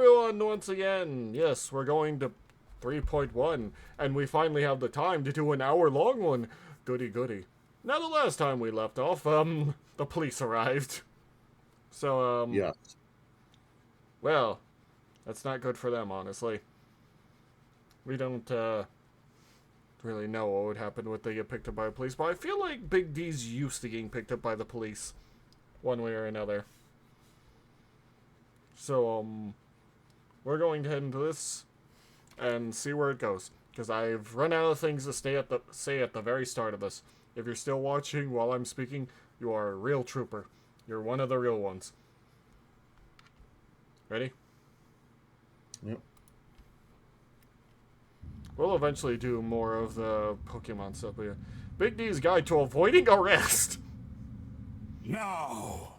everyone, once again. Yes, we're going to 3.1, and we finally have the time to do an hour-long one. Goody, goody. Now, the last time we left off, the police arrived. So, Yes. well, that's not good for them, honestly. We don't, really know what would happen when they get picked up by the police, but I feel like Big D's used to getting picked up by the police, one way or another. So, we're going to head into this and see where it goes, because I've run out of things to say at the very start of this. If you're still watching while I'm speaking, you are a real trooper. You're one of the real ones. Ready? Yep. We'll eventually do more of the Pokemon stuff, but yeah. Big D's Guide to Avoiding Arrest! Now,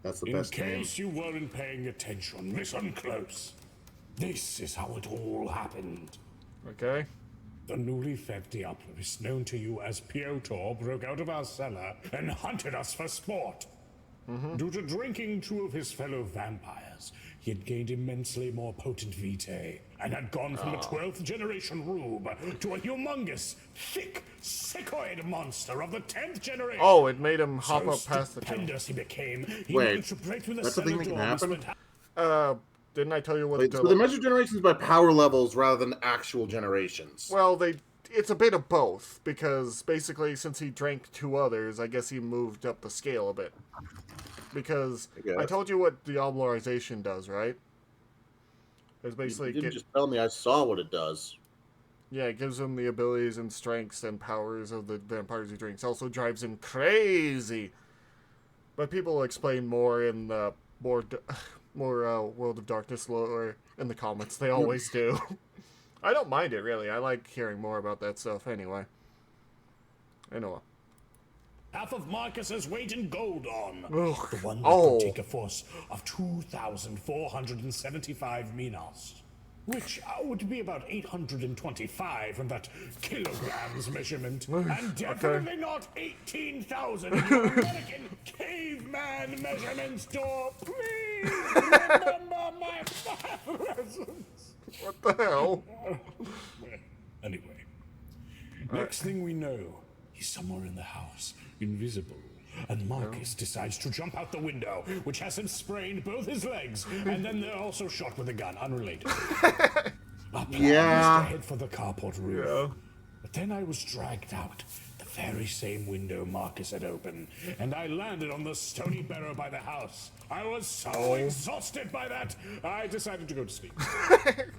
That's the in best name. case you weren't paying attention, listen close. This is how it all happened. Okay. The newly fed Diablos, known to you as Piotr, broke out of our cellar and hunted us for sport. Due to drinking two of his fellow vampires, he had gained immensely more potent vitae and had gone from a 12th generation rube to a humongous, thick, sickoid monster of the 10th generation. Oh, it made him hop So up past the two. stupendous he became, he Wait, managed to break through the that's the thing cellar that can door and happen? spent Didn't I tell you what Wait, so they measure generations by power levels rather than actual generations. Well, it's a bit of both, because basically since he drank two others, I guess he moved up the scale a bit. Because I guess. told you what Diabloization does, right? It's You basically didn't just tell me I saw what it does. yeah, it gives him the abilities and strengths and powers of the vampires he drinks. Also drives him crazy. But people will explain more in the more World of Darkness lore in the comments. They always do. I don't mind it, really. I like hearing more about that stuff anyway. Anyway. half of Marcus's weight in gold on. Ugh. The one that Oh. could take a force of 2,475 minas. Which would be about 825 from that kilograms measurement. And definitely not 18,000 in your American caveman measurements, door. Please remember my presence. What the hell? Anyway, next thing we know, he's somewhere in the house, invisible. And Marcus decides to jump out the window, which has him sprained both his legs, and then they're also shot with a gun, unrelated. Our plan was to head for the carport roof. Yeah. But then I was dragged out the very same window Marcus had opened, and I landed on the stony barrow by the house. I was so exhausted by that, I decided to go to sleep.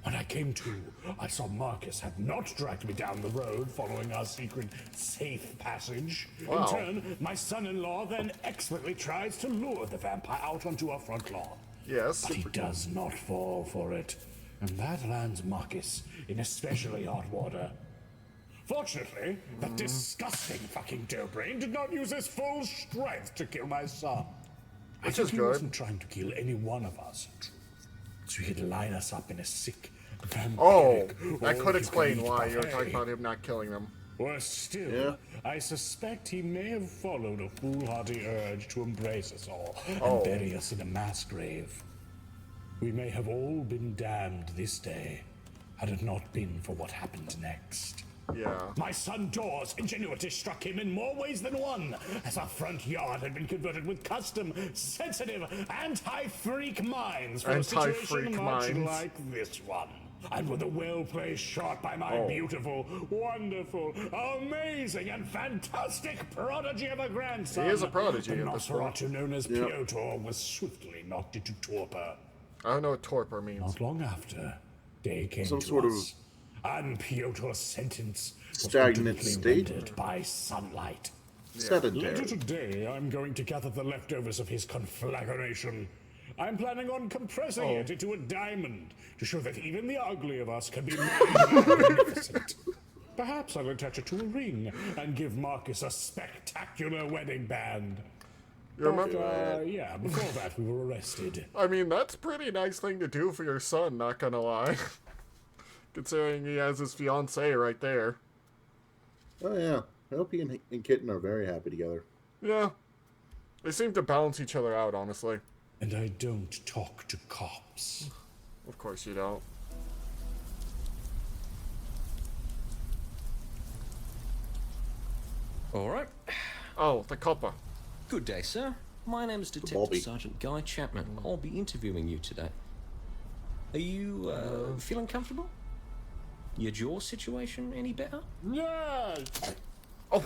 When I came to, I saw Marcus had not dragged me down the road following our secret safe passage. Wow. In turn, my son-in-law then expertly tries to lure the vampire out onto our front lawn. Yes. But he does not fall for it, and that lands Marcus in especially hot water. Fortunately, that disgusting fucking dough-brain did not use his full strength to kill my son. I Which think is he good. wasn't trying to kill any one of us, in truth. So he could line us up in a sick, vampiric, Oh, that could all-you-can-eat explain why you're buffet. talking about him not killing them. Worse still, Yeah. I suspect he may have followed a foolhardy urge to embrace us all Oh. and bury us in a mass grave. We may have all been damned this day, had it not been for what happened next. Yeah. My son Dor's ingenuity struck him in more ways than one, as our front yard had been converted with custom, sensitive, anti-freak mines for a Anti-freak situation much mines. like this one. And with a well-placed shot by my beautiful, wonderful, amazing, and fantastic prodigy of a grandson, He is a prodigy the at this point. Nosferatu known as Piotr was swiftly knocked into torpor. I don't know what torpor means. Not long after, day came Some to sort of us, and Piotr's sentence was stagnant completely state? rendered by sunlight. Sedentary. Later today, I'm going to gather the leftovers of his conflagration. I'm planning on compressing it into a diamond to show that even the ugly of us can be magnificent. Perhaps I'll attach it to a ring and give Marcus a spectacular wedding band. You remember? Yeah, before that we were arrested. I mean, that's a pretty nice thing to do for your son, not gonna lie. Considering he has his fiancée right there. Oh, yeah. I hope he and Kitten are very happy together. Yeah. They seem to balance each other out, honestly. And I don't talk to cops. Of course you don't. All right. Oh, the copper. Good day, sir. My name is Bobby. Detective Sergeant Guy Chapman. I'll be interviewing you today. Are you feeling comfortable? Your jaw situation any better? Yes! Oh,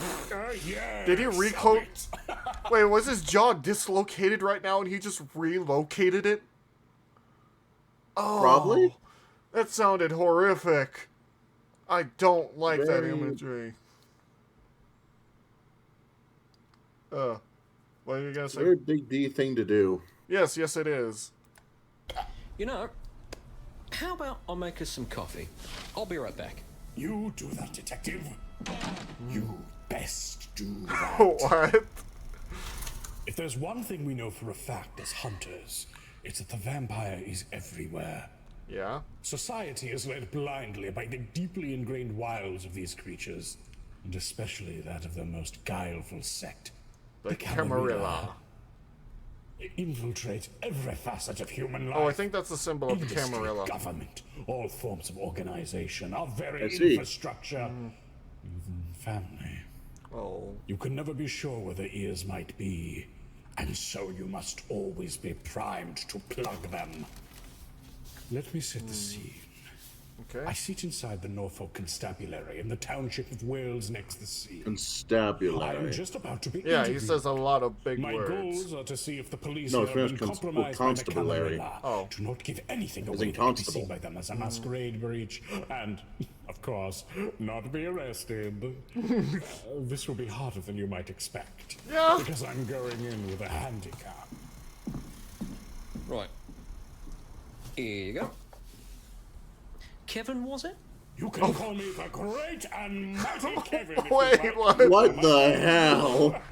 Yes! did he recode? Wait, was his jaw dislocated right now and he just relocated it? Oh, Probably. that sounded horrific. I don't like that Very- imagery. What are you gonna say? Very big D thing to do. Yes, it is. You know, how about I make us some coffee? I'll be right back. You do that, detective. You best do that. What? If there's one thing we know for a fact as hunters, it's that the vampire is everywhere. Yeah. Society is led blindly by the deeply ingrained wiles of these creatures, and especially that of their most guileful sect, The Camarilla. They infiltrate every facet of human life. Oh, I think that's the symbol of the Industry, Camarilla. government, all forms of organization, our very I see. infrastructure, even family. Oh. You can never be sure where the ears might be, and so you must always be primed to plug them. Let me set the scene. Okay. I sit inside the Norfolk Constabulary in the township of Wales next the sea. I am Constabulary. just about to be Yeah, he interviewed. says a lot of big My words. goals are to see if the police No, have it's been pronounced compromised by the constabulary. Camarilla. Oh. Do not give anything As away in that could be constable. seen by them as a masquerade breach, and, of course, not be arrested. This will be harder than you might expect. Yeah. Because I'm going in with a handicap. Right. Here you go. Kevin, was it? You can call me the great and mighty Kevin. if you Wait, like. what? What the hell?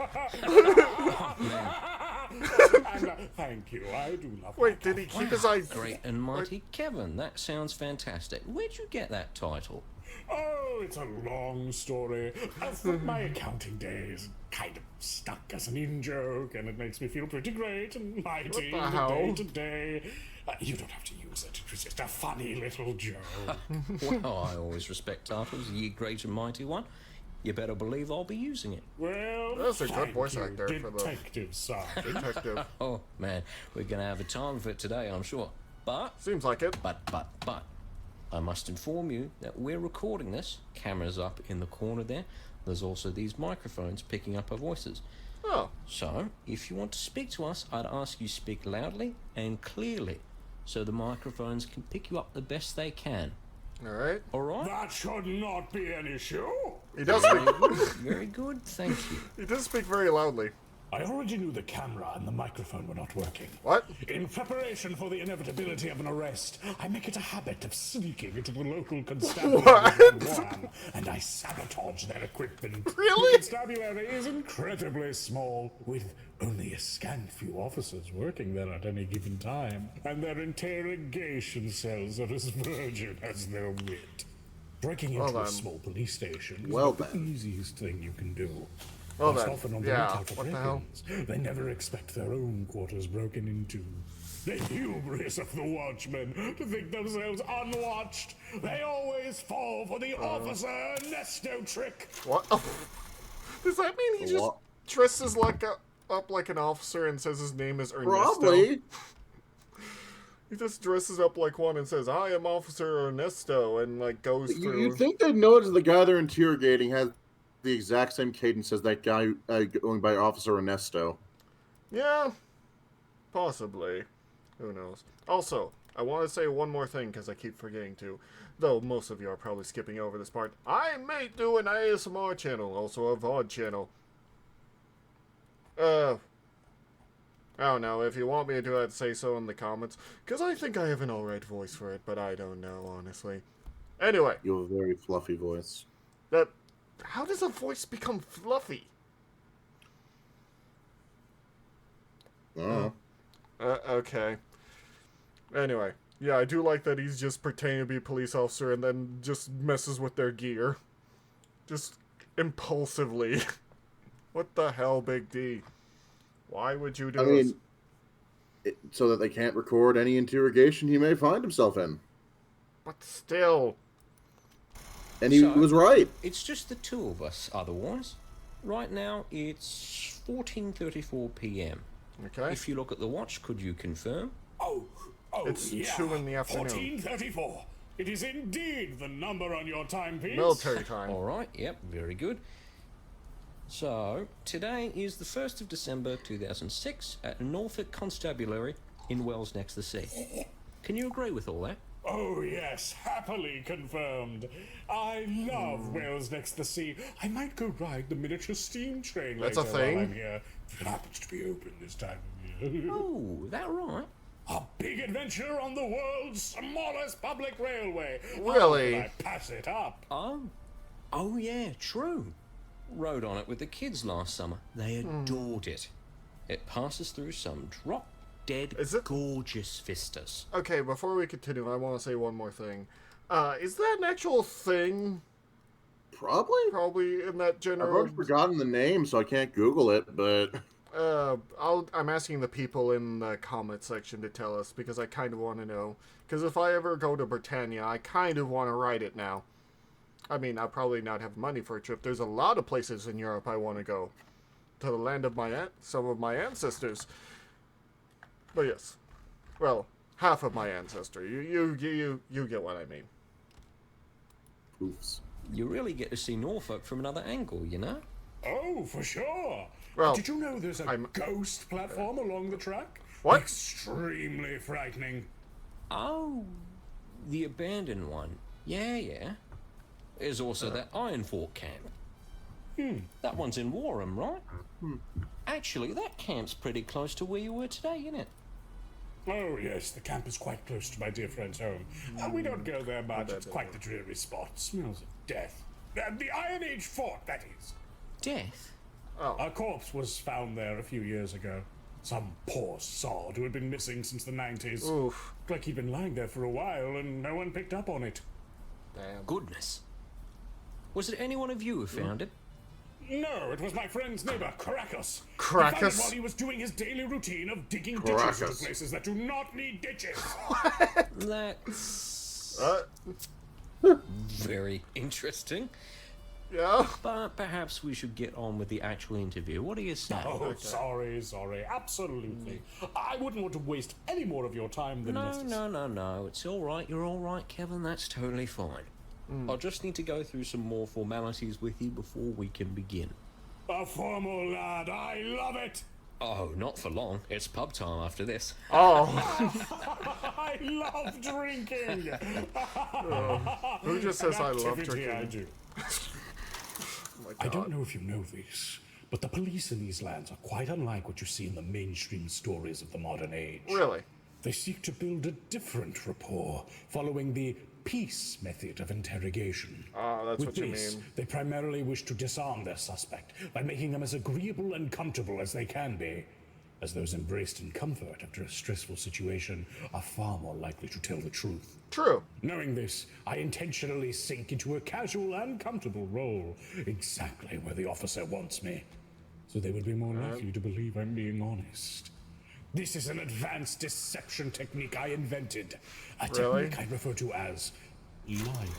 And, thank you. I do love Wait, my did he keep his eye? Great and mighty Kevin. That sounds fantastic. Where'd you get that title? Oh, it's a long story. From my accounting days, kind of stuck as an in-joke, and it makes me feel pretty great and mighty What the in hell? day to day. You don't have to use it. It was just a funny little joke. Well, I always respect titles, ye great and mighty one. You better believe I'll be using it. Well, That's a good thank voice you, actor for the- Detective Sergeant. Detective. Oh, man, we're gonna have a time for it today, I'm sure. But, Seems like it. I must inform you that we're recording this. Camera's up in the corner there. There's also these microphones picking up our voices. Oh. So, if you want to speak to us, I'd ask you speak loudly and clearly, so the microphones can pick you up the best they can. All right. All right? That should not be an issue. He does speak. Very good, thank you. He does speak very loudly. I already knew the camera and the microphone were not working. What? In preparation for the inevitability of an arrest, I make it a habit of sneaking into the local constabulary and I sabotage their equipment. Really? The constabulary is incredibly small, with only a scant few officers working there at any given time, and their interrogation cells are as virgin as their wit. Breaking into Well a then. small police station is Well not the then. easiest thing you can do. Well Most then, often on the yeah, lookout for what the hell? break-ins, they never expect their own quarters broken into. The hubris of the watchmen to think themselves unwatched. They always fall for the Officer Ernesto trick. What? Oh. Does that mean he just What? dresses like up like an officer and says his name is Ernesto? Probably. He just dresses up like one and says, "I am Officer Ernesto," and like goes through. You'd think they'd notice the guy they're interrogating has the exact same cadence as that guy going by Officer Ernesto. Yeah, possibly. Who knows? Also, I want to say one more thing because I keep forgetting to. Though most of you are probably skipping over this part. I may do an ASMR channel, also a VOD channel. I don't know. If you want me to do that, say so in the comments. Because I think I have an alright voice for it, but I don't know, honestly. Anyway, You have a very fluffy voice. how does a voice become fluffy? Oh. Okay. Anyway, yeah, I do like that he's just pretending to be a police officer and then just messes with their gear. Just impulsively. What the hell, Big D? Why would you do I this? mean, so that they can't record any interrogation he may find himself in. But still. And he So- was right. It's just the two of us otherwise. Right now, it's 14:34 p.m. Okay. If you look at the watch, could you confirm? Oh, It's yeah. 2 in the afternoon. 14:34. It is indeed the number on your timepiece. Military time. All right, yep, very good. So, today is the 1st of December 2006 at Norfolk Constabulary in Wells next to the sea. Can you agree with all that? Oh, yes, happily confirmed. I love Wales next to the sea. I might go ride the miniature steam train That's later a thing? while I'm here. It happens to be open this time of year. Oh, that right? A big adventure on the world's smallest public railway. Really? How could I pass it up? Oh yeah, true. Rode on it with the kids last summer. They adored it. It passes through some drop-dead Is it- gorgeous vistas. Okay, before we continue, I want to say one more thing. Is that an actual thing? Probably. Probably in that I've general... already forgotten the name, so I can't Google it, but... I'm asking the people in the comment section to tell us, because I kind of want to know. Because if I ever go to Britannia, I kind of want to ride it now. I mean, I'll probably not have money for a trip. There's a lot of places in Europe I want to go. To the land of some of my ancestors. But yes. Well, half of my ancestor. You get what I mean. Oofs. You really get to see Norfolk from another angle, you know? Oh, for sure. Well, Did you know there's a I'm- ghost platform along the track? What? Extremely frightening. Oh, the abandoned one. Yeah. There's also that Iron Fork camp. That one's in Warham, right? Actually, that camp's pretty close to where you were today, isn't it? Oh, yes, the camp is quite close to my dear friend's home. We don't go there much. It's quite the dreary spot. Smells of death. The Iron Age fort, that is. Death? A corpse was found there a few years ago. Some poor sod who had been missing since the 90s. Oof. Looked like he'd been lying there for a while and no one picked up on it. Damn. Goodness. Was it any one of you who found it? No, it was my friend's neighbor, Caracas. He Caracas? found it while he was doing his daily routine of digging ditches into Caracas. places that do not need ditches. That's Uh, very interesting. yeah. But perhaps we should get on with the actual interview. What do you say? Oh, sorry. Absolutely. I wouldn't want to waste any more of your time than necessary. No. It's all right. You're all right, Kevin. That's totally fine. I'll just need to go through some more formalities with you before we can begin. A formal lad, I love it. Oh, not for long. It's pub time after this. Oh. I love drinking. Who just says An I love activity I drinking? do. Oh my I God. don't know if you know this, but the police in these lands are quite unlike what you see in the mainstream stories of the modern age. Really? They seek to build a different rapport, following the peace method of interrogation. Ah, that's With what you this, mean. they primarily wish to disarm their suspect by making them as agreeable and comfortable as they can be, as those embraced in comfort after a stressful situation are far more likely to tell the truth. True. Knowing this, I intentionally sink into a casual and comfortable role, exactly where the officer wants me, so they would be more likely to believe I'm being honest. This is an advanced deception technique I invented, a Really? technique I refer to as lying.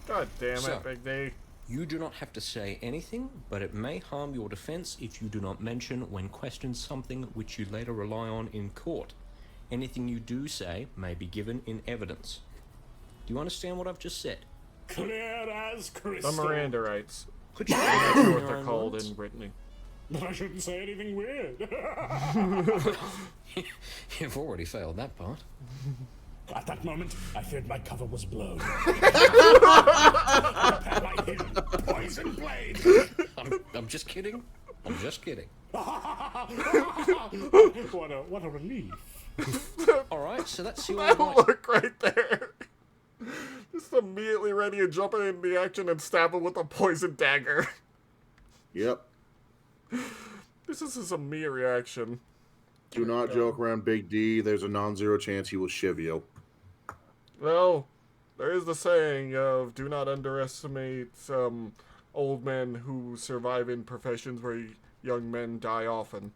God damn it, So- Big D. You do not have to say anything, but it may harm your defense if you do not mention when questioned something which you later rely on in court. Anything you do say may be given in evidence. Do you understand what I've just said? Clear as The crystal. Miranda rights. Could you That's repeat what your they're own called words? in Brittany. But I shouldn't say anything weird. You've already failed that part. At that moment, I feared my cover was blown. My hidden poison blade. I'm just kidding. I'm just kidding. What a relief. All right, so that's your That right. look right there. Just immediately ready to jump in the action and stab him with a poison dagger. Yep. This is a me reaction. Do not joke around Big D. There's a non-zero chance he will shiv you. Well, there is the saying of do not underestimate old men who survive in professions where young men die often.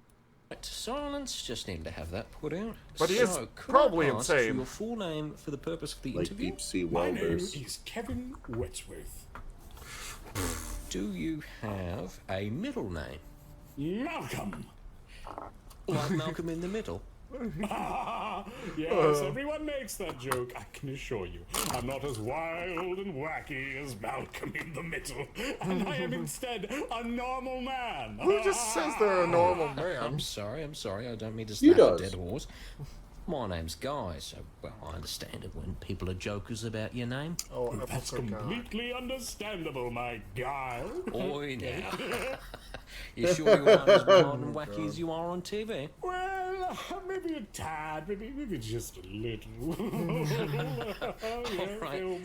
Silence, just need to have that put out. But he is could probably I ask insane. for your full name for the purpose of the Like interview? deep sea My name welders. is Kevin Wetsworth. Do you have a middle name? Malcolm. Like Malcolm in the Middle? Yes, everyone makes that joke, I can assure you. I'm not as wild and wacky as Malcolm in the Middle, and I am instead a normal man. Who just says they're a normal man? I'm sorry, I don't mean to He snap a does. dead horse. My name's Guy, so, well, I understand it when people are jokers about your name. Oh, That's episode guy. completely understandable, my guy. Oi, now. You sure you aren't as wild and wacky as you are on TV? Well, maybe a tad, maybe just a little.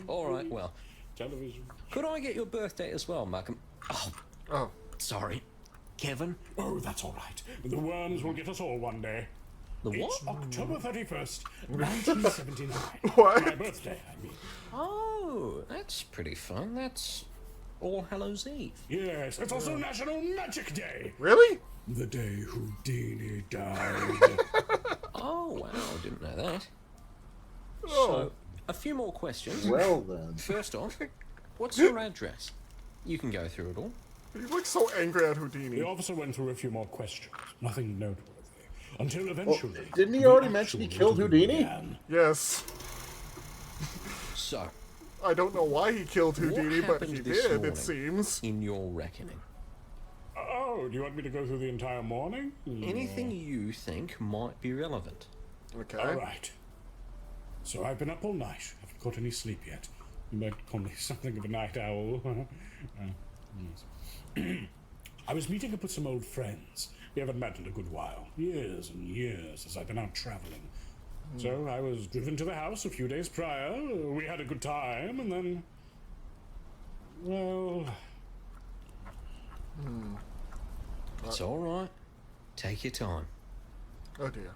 All right, well, Television. could I get your birthday as well, Malcolm? Oh, Oh, sorry. Kevin? Oh, that's all right. The worms will get us all one day. The what? It's October 31st, 1979. What? My birthday, I mean. Oh, that's pretty fun. That's All Hallows Eve. Yes, it's also National Magic Day. really? The day Houdini died. Oh, wow, I didn't know that. Oh. So, a few more questions. Well then. First off, what's your address? You can go through it all. He looks so angry at The Houdini. officer went through a few more questions. Nothing noteworthy. Until eventually... didn't he the already mention he actual killed interview Houdini? began. Yes. So, I don't know why he killed Houdini, but happened he this did, morning? it seems. in your reckoning, Oh, do you want me to go through the entire morning? anything you think might be relevant. Okay. All right. So I've been up all night. Haven't caught any sleep yet. You might call me something of a night owl. Yes. I was meeting up with some old friends. We haven't met in a good while. Years and years as I've been out traveling. So I was driven to the house a few days prior. We had a good time, and then... Well... It's all right. Take your time. Oh dear.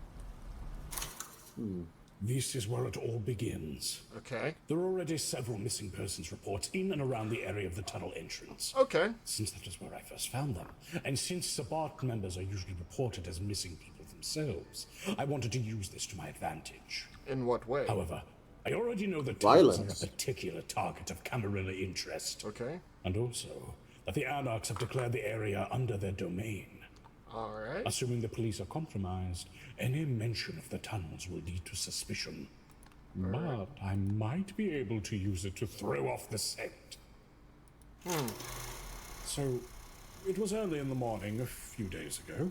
This is where it all begins. Okay. There are already several missing persons reports in and around the area of the tunnel entrance. Okay. Since that is where I first found them, and since Sabbat members are usually reported as missing people themselves, I wanted to use this to my advantage. In what way? However, I already know that tunnels are a Violence. particular target of Camarilla interest, Okay. and also that the Anarchs have declared the area under their domain. Alright. Assuming the police are compromised, any mention of the tunnels will lead to suspicion. But I might be able to use it to throw off the scent. So, it was early in the morning a few days ago.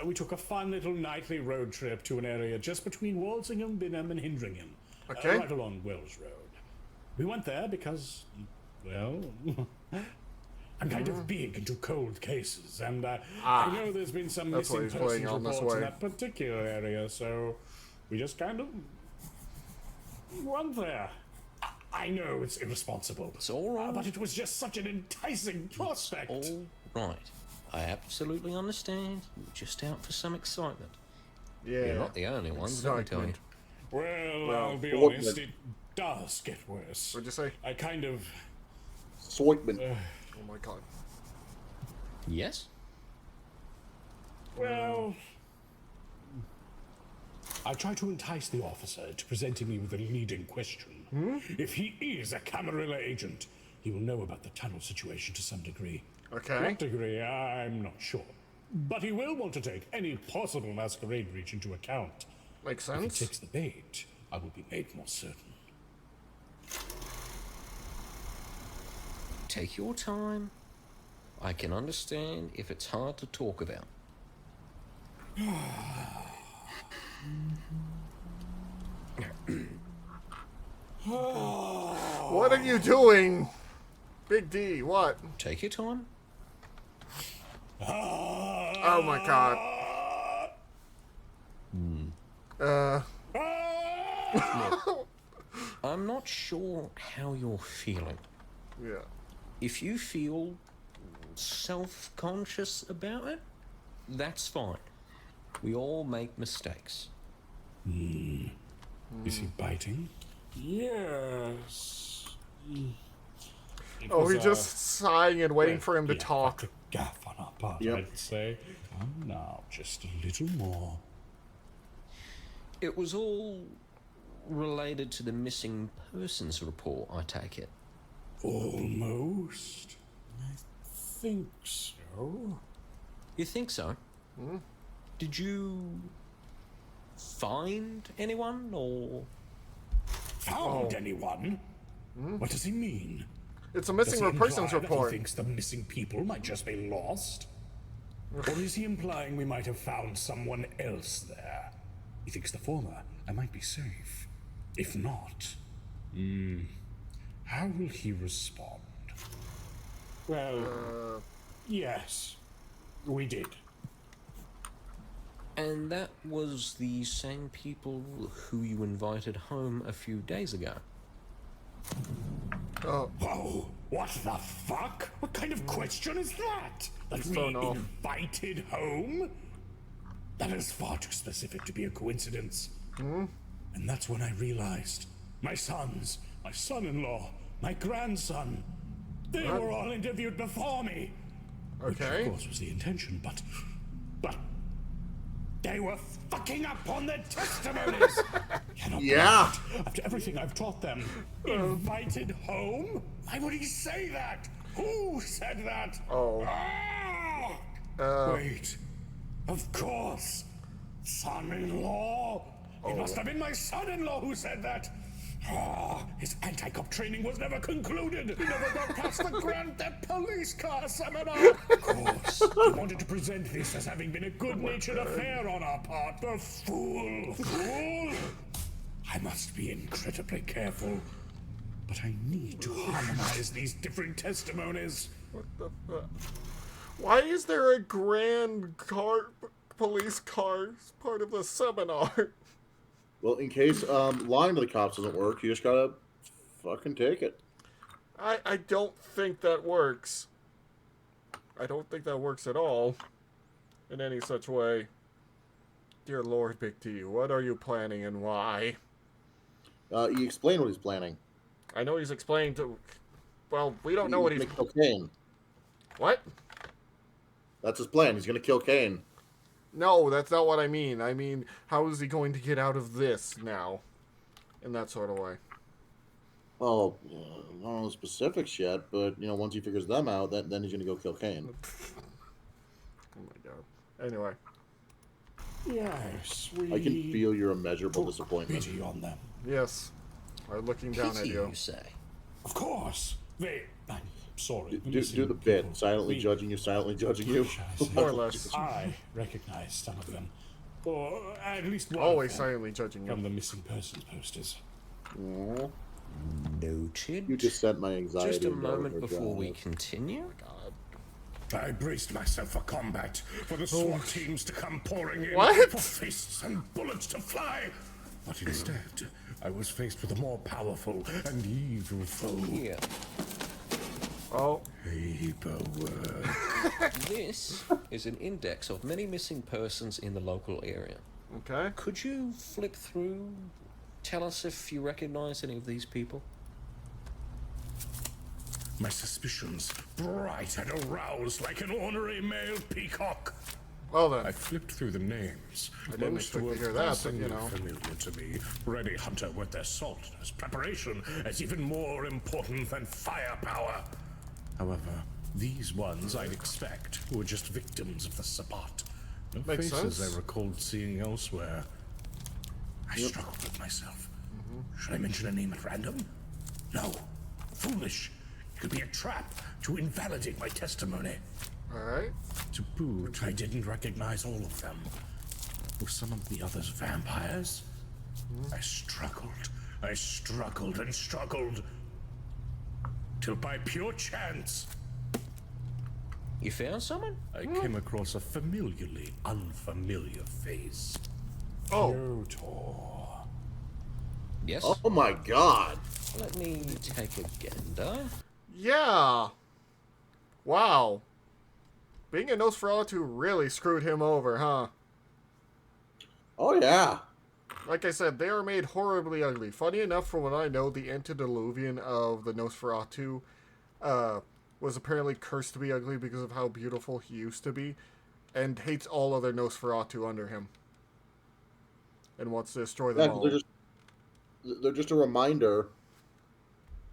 We took a fun little nightly road trip to an area just between Walsingham, Binham, and Hindringham, Okay. right along Wells Road. We went there because, well, I'm kind of big into cold cases, and I know there's been some That's why missing he's playing persons on this reports in way. that particular area, so we just kind of went there. I know it's irresponsible, It's all right. but it was just such an enticing prospect. All right. I absolutely understand. You're just out for some excitement. Yeah. You're not the only ones, let me tell you. Excitement. Well, I'll be what honest, the- it does get worse. What'd you say? I kind of... Soitman. Oh my god. Yes? Well, I try to entice the officer to presenting me with a leading question. If he is a Camarilla agent, he will know about the tunnel situation to some degree. Okay. What degree, I'm not sure. But he will want to take any possible masquerade breach into account. Makes If he sense. takes the bait, I will be made more certain. Take your time. I can understand if it's hard to talk about. What are you doing? Big D, what? Take your time. Oh my god. I'm not sure how you're feeling. Yeah. If you feel self-conscious about it, that's fine. We all make mistakes. Is he biting? Yes. Oh, he's just sighing and waiting for him to yeah, talk. quite a gaff on our part, Yep. I'd say. Come now, just a little more. It was all related to the missing persons report, I take it. Almost. I think so. You think so? Did you find anyone, or... Found anyone? What does he mean? It's a Does missing he persons imply that report. he thinks the missing people might just be lost? Or is he implying we might have found someone else there? He thinks the former. I might be safe. If not, how will he respond? Well, yes, we did. And that was the same people who you invited home a few days ago. Oh, Whoa, what the fuck? What kind of question is that? That He's we thrown off. invited home? That is far too specific to be a coincidence. And that's when I realized my sons, my son-in-law, my grandson, they What? were all interviewed before me. Which okay. of course was the intention, but they were fucking up on their testimonies. Cannot Yeah. believe it. After everything I've taught them, invited home? Why would he say that? Who said that? Oh. Ah! Wait. Of course. Son-in-law. It must have been my son-in-law who said that. Ah, his anti-cop training was never concluded. He never got past the Grand Theft Police Car seminar. Of course. He wanted to present this as having been a good-natured affair on our part. The fool. Fool. I must be incredibly careful. But I need to harmonize these different testimonies. What the fuck? Why is there a police car as part of the seminar? Well, in case lying to the cops doesn't work, you just gotta fucking take it. I don't think that works. I don't think that works at all. In any such way. Dear Lord, Big T, what are you planning and why? He explained what he's planning. I know he's explaining to... Well, we don't know what he's... gonna kill Kane. What? That's his plan. He's gonna kill Kane. No, that's not what I mean. I mean, how is he going to get out of this now? In that sort of way. Well, I don't know the specifics yet, but once he figures them out, then he's gonna go kill Kane. Oh my god. Anyway. Yes, we I can feel your immeasurable disappointment. pity on them. Yes. I'm looking down at Pity, you. you say? Of course. I'm sorry. Do the bit. Silently judging you, silently judging you. More or less. I recognize some of them. Or at least one Always of them silently judging from you. the missing persons posters. Aw, Noted. you just sent my anxiety. Just a into moment before we overdrive. continue. I braced myself for combat, for the SWAT teams to come pouring in, What? for fists and bullets to fly. But instead, I was faced with a more powerful and evil foe. Here. Oh. Paperwork. This is an index of many missing persons in the local area. Okay. Could you flip through? Tell us if you recognize any of these people. My suspicions, bright and aroused like an ornery male peacock. Well then. I flipped through the names. I didn't Most expect to were hear that, but, passingly you know. familiar to me. Ready Hunter with their salt as preparation as even more important than firepower. However, these ones I'd expect were just victims of the Sabbat. No Makes faces sense. I recalled seeing elsewhere. I struggled with myself. Should I mention a name at random? No. Foolish. It could be a trap to invalidate my testimony. Alright. To boot, I didn't recognize all of them. Were some of the others vampires? I struggled and struggled. Till by pure chance, You found someone? I came across a familiarly unfamiliar face. Oh. Piotr. Yes. Oh my god. Let me take a gander. Yeah. Wow. Being a Nosferatu really screwed him over, huh? Oh yeah. Like I said, they are made horribly ugly. Funny enough, from what I know, the antediluvian of the Nosferatu was apparently cursed to be ugly because of how beautiful he used to be, and hates all other Nosferatu under him, and wants to destroy them Yeah, 'cause all. they're just a reminder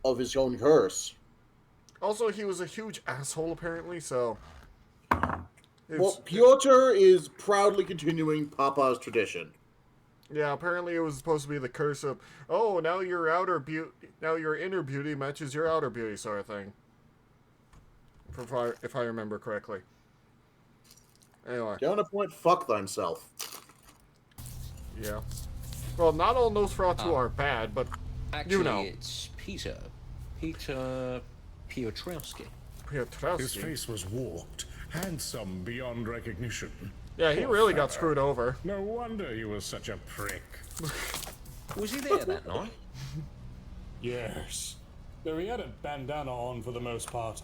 of his own curse. Also, he was a huge asshole, apparently, so... Well, Piotr is proudly continuing Papa's tradition. Yeah, apparently it was supposed to be the curse of, oh, now your inner beauty matches your outer beauty, sort of thing. If I remember correctly. Anyway. Counterpoint, fuck thyself. Yeah. Well, not all Nosferatu are bad, but Actually, you know. it's Peter Piotrowski. Piotrowski. His face was warped, handsome beyond recognition. Yeah, he Poor really got fella. screwed over. No wonder he was such a prick. Was he there that night? Yes. Though he had a bandana on for the most part.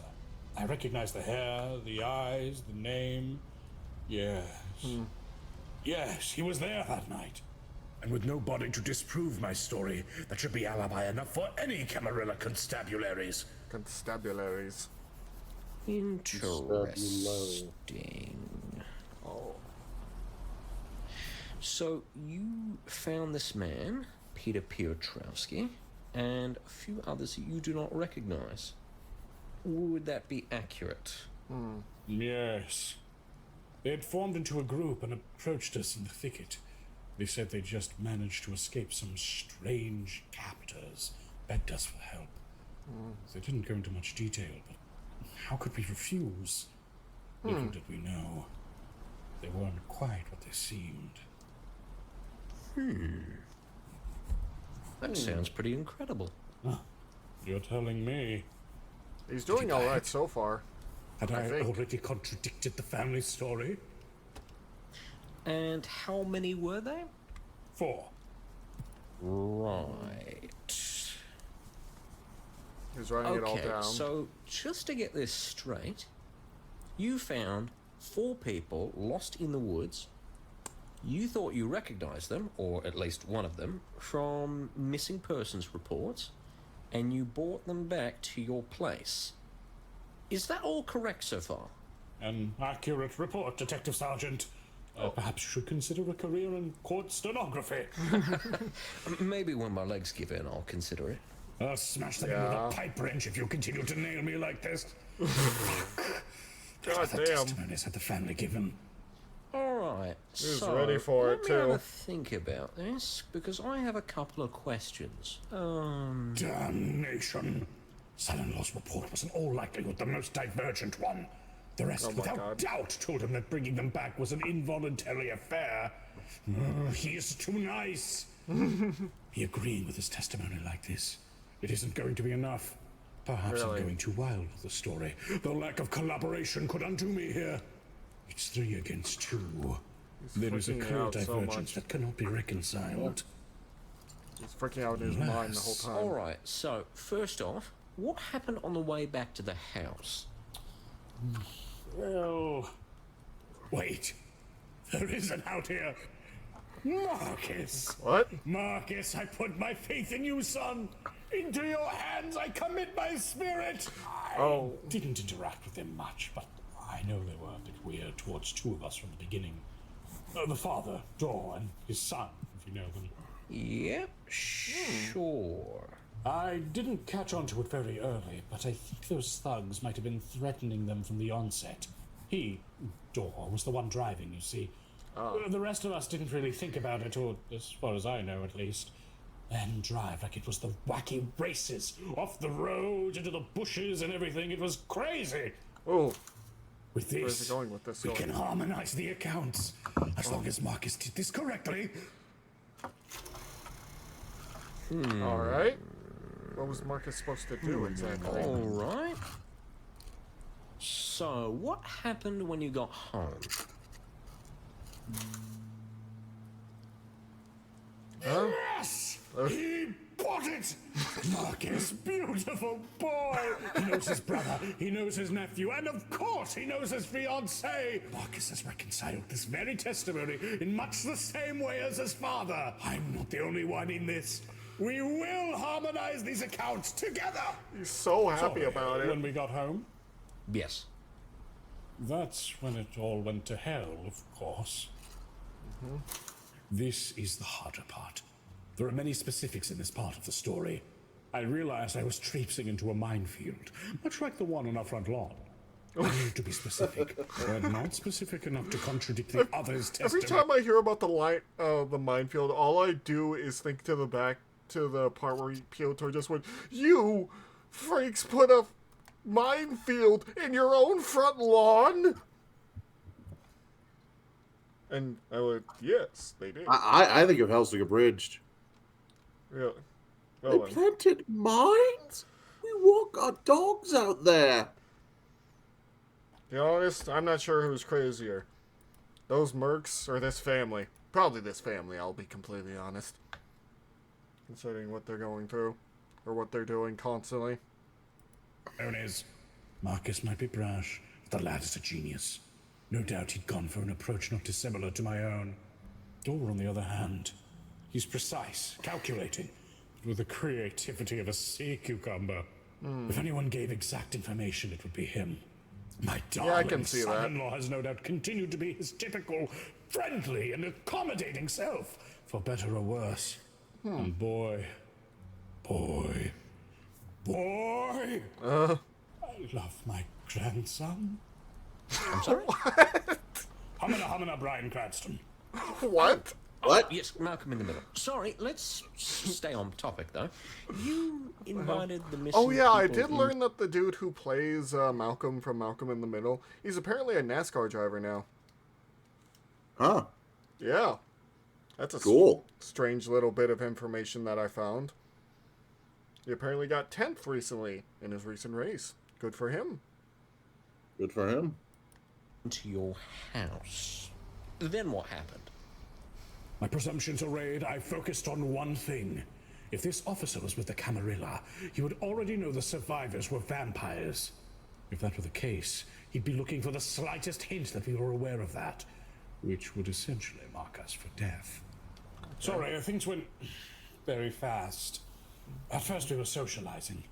I recognized the hair, the eyes, the name. Yes. Yes, he was there that night. And with no body to disprove my story, that should be alibi enough for any Camarilla constabularies. Constabularies. Interesting. Oh. So you found this man, Peter Piotrowski, and a few others that you do not recognize. Would that be accurate? Yes. They had formed into a group and approached us in the thicket. They said they just managed to escape some strange captors, begged us for help. They didn't go into much detail, but how could we refuse? Little did we know. They weren't quite what they seemed. That sounds pretty incredible. You're telling me. He's doing alright so far. Had I think. already contradicted the family story? And how many were they? 4. Right. He's writing it all Okay, down. so just to get this straight, you found 4 people lost in the woods. You thought you recognized them, or at least one of them, from missing persons reports, and you brought them back to your place. Is that all correct so far? An accurate report, Detective Sergeant. Perhaps you should consider a career in court stenography. Maybe when my legs give in, I'll consider it. I'll smash them in with a pipe wrench if you continue to nail me like this. God The damn. testimonies had the family given. Alright, He's so ready for let it, me have too. a think about this, because I have a couple of questions. Damnation. Son-in-law's report was in all likelihood the most divergent one. The rest, my without God. doubt, told him that bringing them back was an involuntary affair. He is too nice. He agreeing with his testimony like this. It isn't going to be enough. Perhaps Really? I'm going too wild with the story. The lack of collaboration could undo me here. It's 3 against 2. There is a freaking clear out so divergence much. that cannot be reconciled. He's freaking out in his mind the whole time. Alright, so first off, what happened on the way back to the house? Well, wait. There is an out here. Marcus! What? Marcus, I put my faith in you, son! Into your hands I commit my spirit! I didn't interact with them much, but I know they were a bit weird towards 2 of us from the beginning. The father, Dor, and his son, if you know them. Yep, sure. I didn't catch on to it very early, but I think those thugs might have been threatening them from the onset. He, Dor, was the one driving, you see. The rest of us didn't really think about it, or as far as I know at least. And drive like it was the wacky races, off the road, into the bushes and everything. It was crazy. Oh, With where's this, he going with this we story? can harmonize the accounts. As long as Marcus did this correctly. Alright. What was Marcus supposed to do exactly? Alright. So, what happened when you got home? Huh? Yes! He bought it! Marcus, beautiful boy! He knows his brother, he knows his nephew, and of course he knows his fiancée! Marcus has reconciled this very testimony in much the same way as his father. I'm not the only one in this. We will harmonize these accounts together! He's so happy So, about it. When we got home, Yes. that's when it all went to hell, of course. This is the harder part. There are many specifics in this part of the story. I realized I was traipsing into a minefield, much like the one on our front lawn. I needed to be specific, but not specific enough to contradict the other's Every testimony. time I hear about the minefield, all I do is think to the part where Piotr just went, "You freaks put a minefield in your own front lawn?" And I went, "Yes, they did." I think of Helsing Abridged. Really? They Well, then. planted mines? We walk our dogs out there. To be honest, I'm not sure who's crazier. Those mercs or this family. Probably this family, I'll be completely honest. Considering what they're going through. Or what they're doing constantly. Owners, Marcus might be brash, but the lad is a genius. No doubt he'd gone for an approach not dissimilar to my own. Dor, on the other hand, he's precise, calculating, but with the creativity of a sea cucumber. If anyone gave exact information, it would be him. My darling can see that. son-in-law has no doubt continued to be his typical friendly and accommodating self, for better or worse. And boy, I love my grandson. I'm sorry? Humana, Brian Cranston. What? What? Yes, Malcolm in the middle. Sorry, let's stay on topic, though. You invited the missing Oh yeah, I people did in- learn that the dude who plays Malcolm from Malcolm in the Middle, he's apparently a NASCAR driver now. Huh. Yeah. That's a Cool. strange little bit of information that I found. He apparently got 10th recently in his recent race. Good for him. Good for him. to your house. Then what happened? My presumptions arrayed, I focused on one thing. If this officer was with the Camarilla, he would already know the survivors were vampires. If that were the case, he'd be looking for the slightest hint that we were aware of that, which would essentially mark us for death. Sorry, things went very fast. At first we were socializing.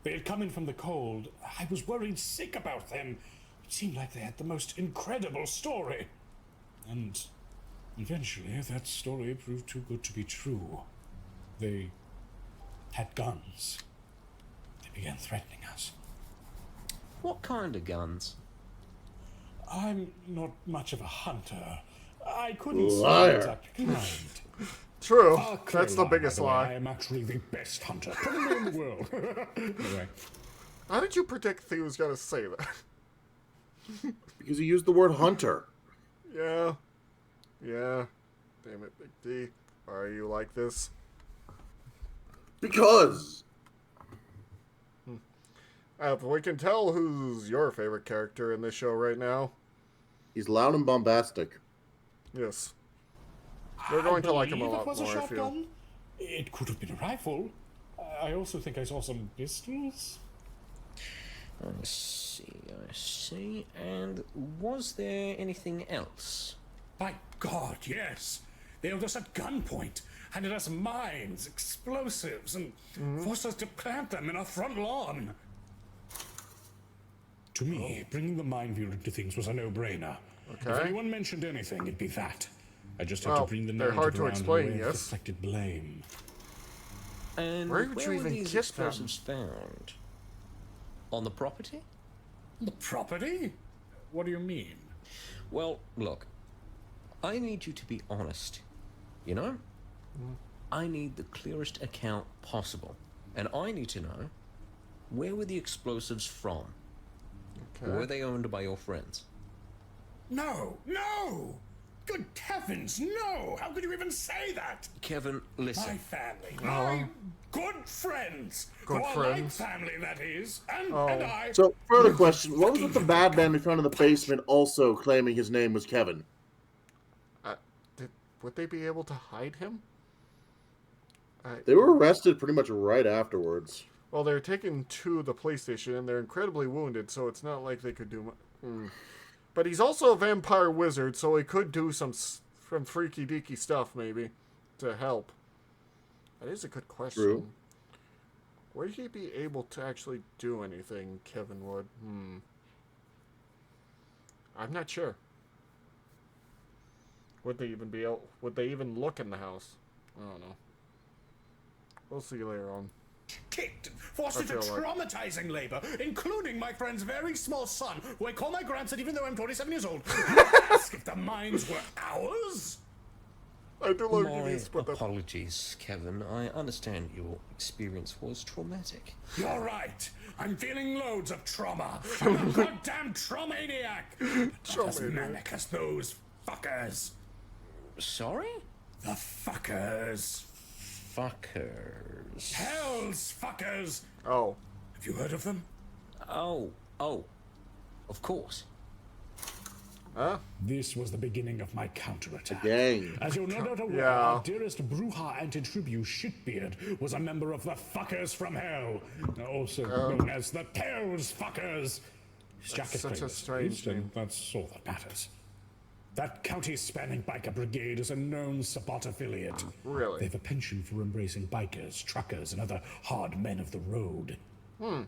They had come in from the cold. I was worried sick about them. It seemed like they had the most incredible story. And eventually that story proved too good to be true. They had guns. They began threatening us. What kind of guns? I'm not much of a hunter. I couldn't say Liar. exact kind. True. Ah, clear That's the lie, biggest by the way. I lie. am actually the best hunter, probably in the world. Anyway, How did you predict he was going to say that? Because he used the word hunter. Yeah. Yeah. Damn it, Big D. Why are you like this? Because. But we can tell who's your favorite character in this show right now. He's loud and bombastic. Yes. We're going to like him a believe lot it was a more, I feel. shotgun. It could have been a rifle. I also think I saw some pistols. I see. And was there anything else? By God, yes. They held us at gunpoint, handed us mines, explosives, and forced us to plant them in our front lawn. To me, bringing the minefield into things was a no-brainer. If Okay. anyone mentioned anything, it'd be that. I just had Well, to bring the they're narrative hard to around explain, in a way that yes. reflected blame. And Where would you were even these get them? explosives found? On the property? The property? What do you mean? Well, look, I need you to be honest. You know? I need the clearest account possible. And I need to know, where were the explosives from? Okay. Were they owned by your friends? No! Good heavens, no! How could you even say that? Kevin, My listen. family, my good friends, Good who are friends. like family, that is, and Oh. I. So, further question. What was with the bad man we found in the basement also claiming his name was Kevin? Would they be able to hide him? They were arrested pretty much right afterwards. Well, they're taken to the police station, and they're incredibly wounded, so it's not like they could do much. But he's also a vampire wizard, so he could do some freaky deaky stuff, maybe, to help. That is a good question. True. Would he be able to actually do anything, Kevin would? I'm not sure. Would they even be able, would they even look in the house? I don't know. We'll see later on. Kicked, forced into feel like- traumatizing labor, including my friend's very small son, who I call my grandson even though I'm 27 years old. Ask if the mines were ours? I do love My these, but the apologies, Kevin. I understand your experience was traumatic. You're right. I'm feeling loads of trauma. I'm a goddamn traumaniac. Not as manic as those fuckers. Sorry? The fuckers. Fuckers. Hell's fuckers. Oh. Have you heard of them? Oh, of course. Huh? This was the beginning of my counterattack. Gang. As you're no doubt aware, Yeah. our dearest Bruja Antitribu Shitbeard was a member of the Fuckers from Hell, also known as the Tails Fuckers. His jacket such a plate was strange used, and name. that's all that matters. That county-spanning biker brigade is a known Sabbat affiliate. Really? They have a penchant for embracing bikers, truckers, and other hard men of the road.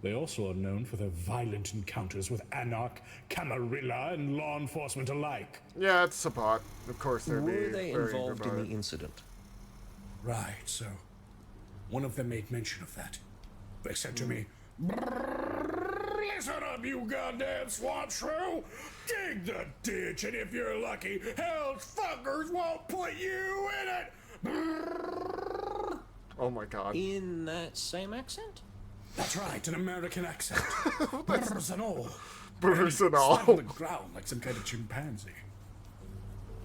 They also are known for their violent encounters with Anarch, Camarilla, and law enforcement alike. Yeah, it's Sabbat. Of course, they'd be Were they very involved in about the it. incident? Right, so one of them made mention of that. They said to me, "Listen up, you goddamn swamp shrew! Dig the ditch, and if you're lucky, hell's fuckers won't put you in it!" Oh my god. In that same accent? That's right, an American accent. Brrs and all. Burrs and Sat on all. the ground like some kind of chimpanzee.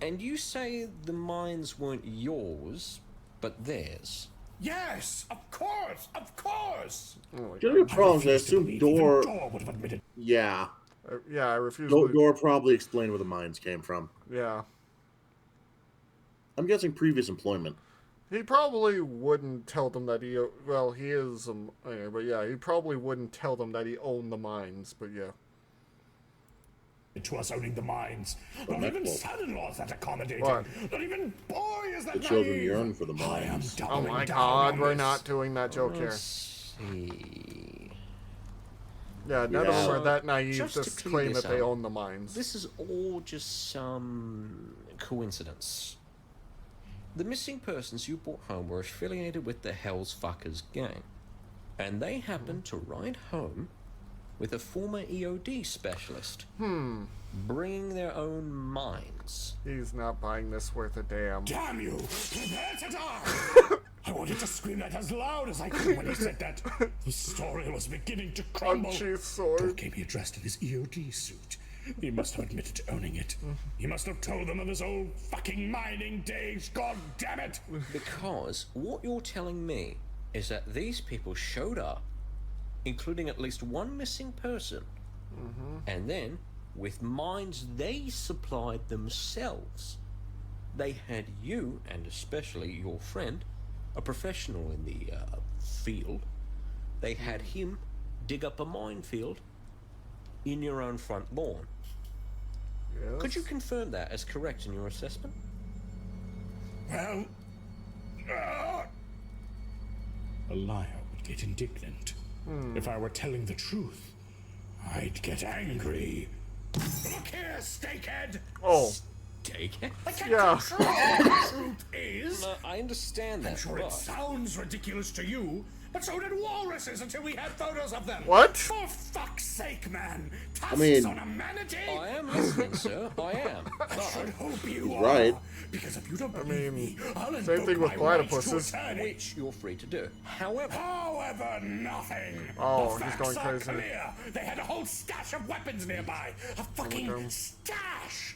And you say the mines weren't yours, but theirs? Yes, of course, of course! Gonna be problems. I refuse to assume believe Door. even Door would have admitted. Yeah. Yeah, I refuse Door, to... Door probably explained where the mines came from. Yeah. I'm guessing previous employment. He probably wouldn't tell them that he... Well, he is... anyway, but yeah, he probably wouldn't tell them that he owned the mines, but yeah. To us owning the mines. Not that's even cool. son-in-law's that accommodating. What? Not even boy is that The children naive. yearn for the I am mines. Oh doubling my down god, on we're this. not doing that joke here. Let's see. Yeah, none of them are that naive Just to to clear claim this that they up, own the mines. This is all just some coincidence. The missing persons you brought home were affiliated with the Hell's Fuckers gang, and they happened to ride home with a former EOD specialist, bringing their own mines. He's not buying this worth a damn. Damn you! Prepare to die! I wanted to scream that as loud as I could when he said that. The story was beginning to crumble. Unsheathed Door sword. came here dressed in his EOD suit. He must have admitted to owning it. He must have told them of his old fucking mining days, god damn it! Because what you're telling me is that these people showed up, including at least one missing person, and then, with mines they supplied themselves, they had you, and especially your friend, a professional in the field, they had him dig up a minefield in your own front lawn. Yes. Could you confirm that as correct in your assessment? Well, a liar would get indignant. If I were telling the truth, I'd get angry. Look here, steakhead! Oh, Take it. I can't Yeah. control what the truth is. No, I understand that, I'm sure it but sounds ridiculous to you, but so did walruses until we had photos of them. What? For fuck's sake, man! Tusks mean- on a manatee? I am listening, sir. I am. I should hope you are. right. Because if you don't believe me, I'll same invoke thing with my rights platypuses. to attorney. Which you're free to do. However, However, nothing. Oh, The he's facts going are crazy. clear. They had a whole stash of weapons nearby. A fucking stash.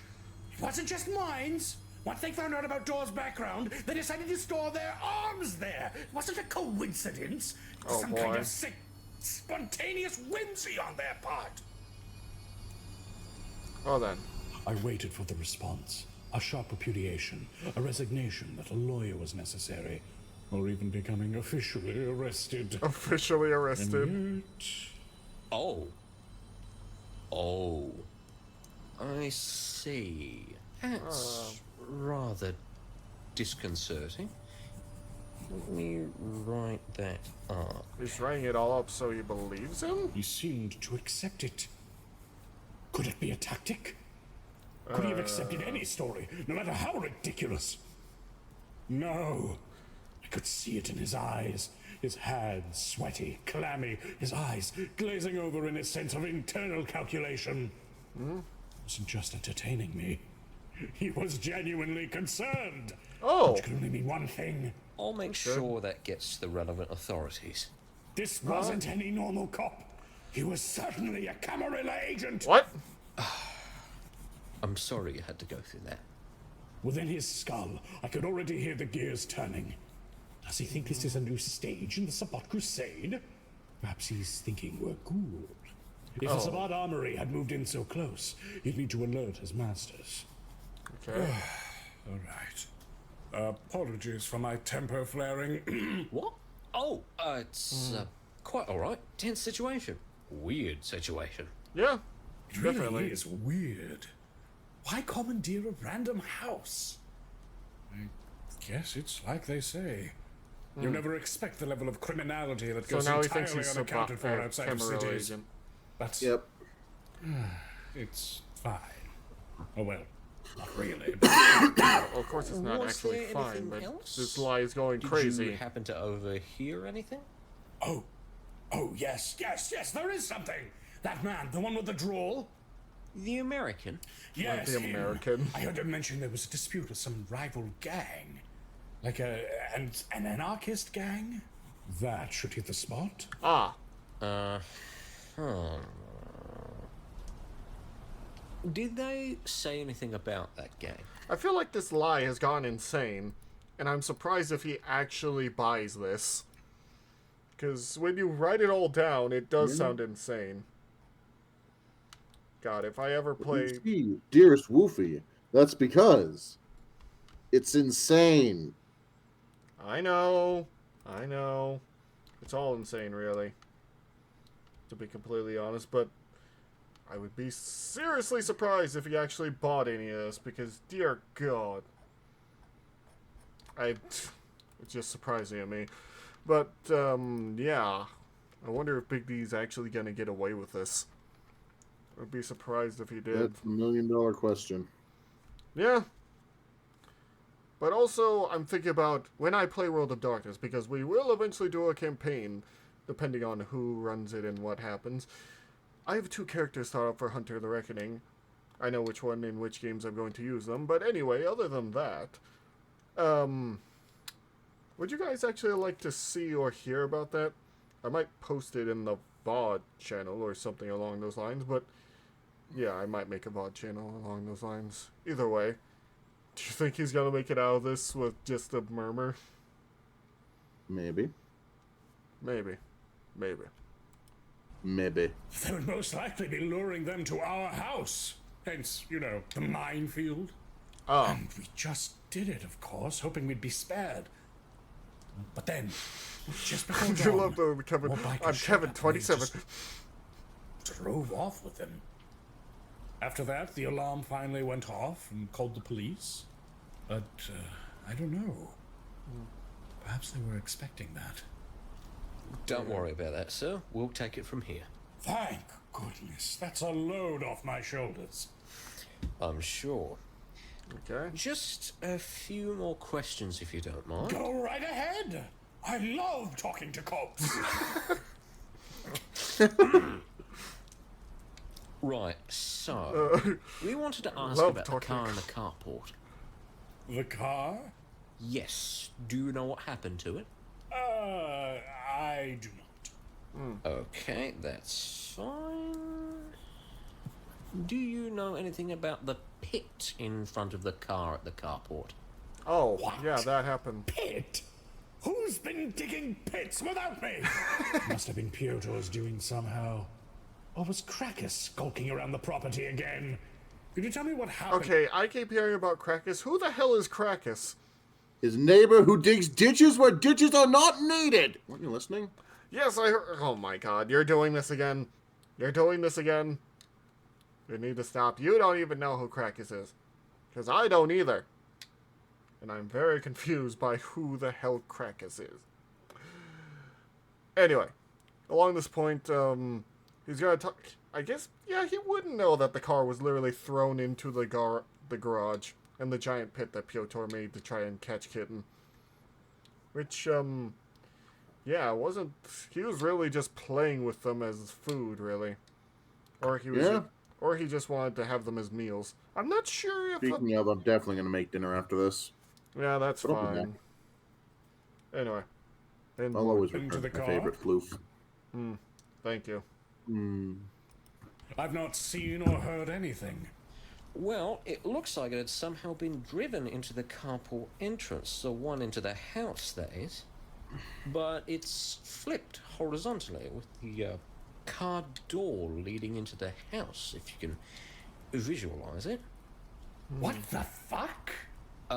It wasn't just mines. Once they found out about Door's background, they decided to store their arms there. It wasn't a coincidence. It was Oh, some kind boy. of sick, spontaneous whimsy on their part. oh then. I waited for the response. A sharp repudiation, a resignation that a lawyer was necessary, or even becoming officially arrested. Officially arrested. Yet, oh, I see. That's rather disconcerting. Let me write that up. He's writing it all up so he believes him? He seemed to accept it. Could it be a tactic? Could he have accepted any story, no matter how ridiculous? No. I could see it in his eyes. His hands sweaty, clammy, his eyes glazing over in a sense of internal calculation. He wasn't just entertaining me. He was genuinely concerned. Oh. Which could only mean one thing. I'll make sure that gets to the relevant authorities. This wasn't any normal cop. He was certainly a Camarilla agent. What? I'm sorry you had to go through that. Within his skull, I could already hear the gears turning. Does he think this is a new stage in the Sabbat Crusade? Perhaps he's thinking we're good. If the Sabbat armory had moved in so close, he'd need to alert his masters. Okay. All right. Apologies for my temper flaring. What? Oh, it's quite alright. Tense situation. Weird situation. Yeah. It really Definitely. is weird. Why commandeer a random house? I guess it's like they say. You never expect the level of criminality that So goes now he thinks entirely he's unaccounted for outside of Camarilla cities. agent. But Yep. it's fine. Oh well, not really. Well, of course it's not Was actually there fine, anything but else? this lie is going Did crazy. you happen to overhear anything? Oh, yes, there is something. That man, the one with the drawl. The American? Yes, the him. American. I heard him mention there was a dispute with some rival gang. Like an anarchist gang? That should hit the spot. Ah. Did they say anything about that gang? I feel like this lie has gone insane, and I'm surprised if he actually buys this. Because when you write it all down, it does sound insane. God, if I ever play... See, dearest Woofy, that's because it's insane. I know. It's all insane, really. To be completely honest, but I would be seriously surprised if he actually bought any of this, because, dear God. It's just surprising to me. But, yeah. I wonder if Big D's actually gonna get away with this. I'd be surprised if he did. That's $1 million question. Yeah. But also, I'm thinking about when I play World of Darkness, because we will eventually do a campaign, depending on who runs it and what happens. I have 2 characters thought up for Hunter the Reckoning. I know which one in which games I'm going to use them, but anyway, other than that, would you guys actually like to see or hear about that? I might post it in the VOD channel or something along those lines, but yeah, I might make a VOD channel along those lines. Either way. Do you think he's gonna make it out of this with just a murmur? Maybe. Maybe. Maybe. They would most likely be luring them to our house. Hence, the minefield. Oh. And we just did it, of course, hoping we'd be spared. But then, just before I dawn, love the Kevin. more bikers I'm showed Kevin, up and they 27. just drove off with them. After that, the alarm finally went off and called the police. But, I don't know. Perhaps they were expecting that. Don't worry about that, sir. We'll take it from here. Thank goodness. That's a load off my shoulders. I'm sure. Okay. Just a few more questions, if you don't mind. Go right ahead. I love talking to cops. Right, so... we wanted to ask love about the talking car in the carport. The car? Yes. Do you know what happened to it? I do not. Okay, that's fine. Do you know anything about the pit in front of the car at the carport? Oh, What? yeah, that happened. Pit? Who's been digging pits without me? Must have been Piotr's doing somehow. Or was Krakus skulking around the property again? Could you tell me what happened? Okay, I keep hearing about Krakus. Who the hell is Krakus? His neighbor who digs ditches where ditches are not needed. Weren't you listening? Yes, I heard. Oh my God, you're doing this again. You're doing this again. You need to stop. You don't even know who Krakus is. Because I don't either. and I'm very confused by who the hell Krakus is. Anyway, along this point, he's gonna talk. I guess, yeah, he wouldn't know that the car was literally thrown into the garage and the giant pit that Piotr made to try and catch Kitten. Which, yeah, it wasn't. He was really just playing with them as food, really, or he was, or he just wanted to have them as meals. I'm not sure if. Speaking of, I'm definitely gonna make dinner after this. Yeah, that's fine. Anyway, I'll always return to my favorite floof. Thank you. I've not seen or heard anything. Well, it looks like it had somehow been driven into the carport entrance, the one into the house, that is. But it's flipped horizontally with the car door leading into the house, if you can visualize it. What the fuck? It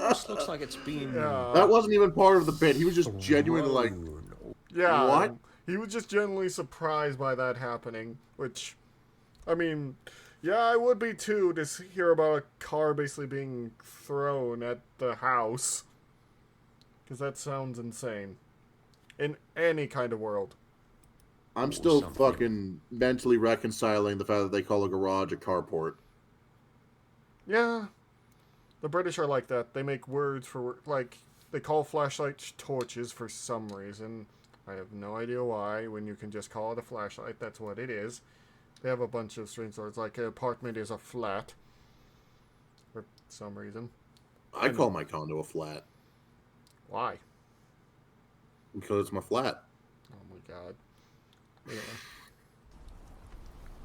almost looks like it's been... That wasn't even part of the bit. He was just genuinely like... Yeah. What? He was just genuinely surprised by that happening, which, I mean, yeah, I would be too to hear about a car basically being thrown at the house. Because that sounds insane. In any kind of world. I'm still fucking mentally reconciling the fact that they call a garage a carport. Yeah. The British are like that. They make words for, like, they call flashlights torches for some reason. I have no idea why, when you can just call it a flashlight. That's what it is. They have a bunch of strange words, like an apartment is a flat. For some reason. I call my condo a flat. Why? Because it's my flat. Oh my god. Yeah.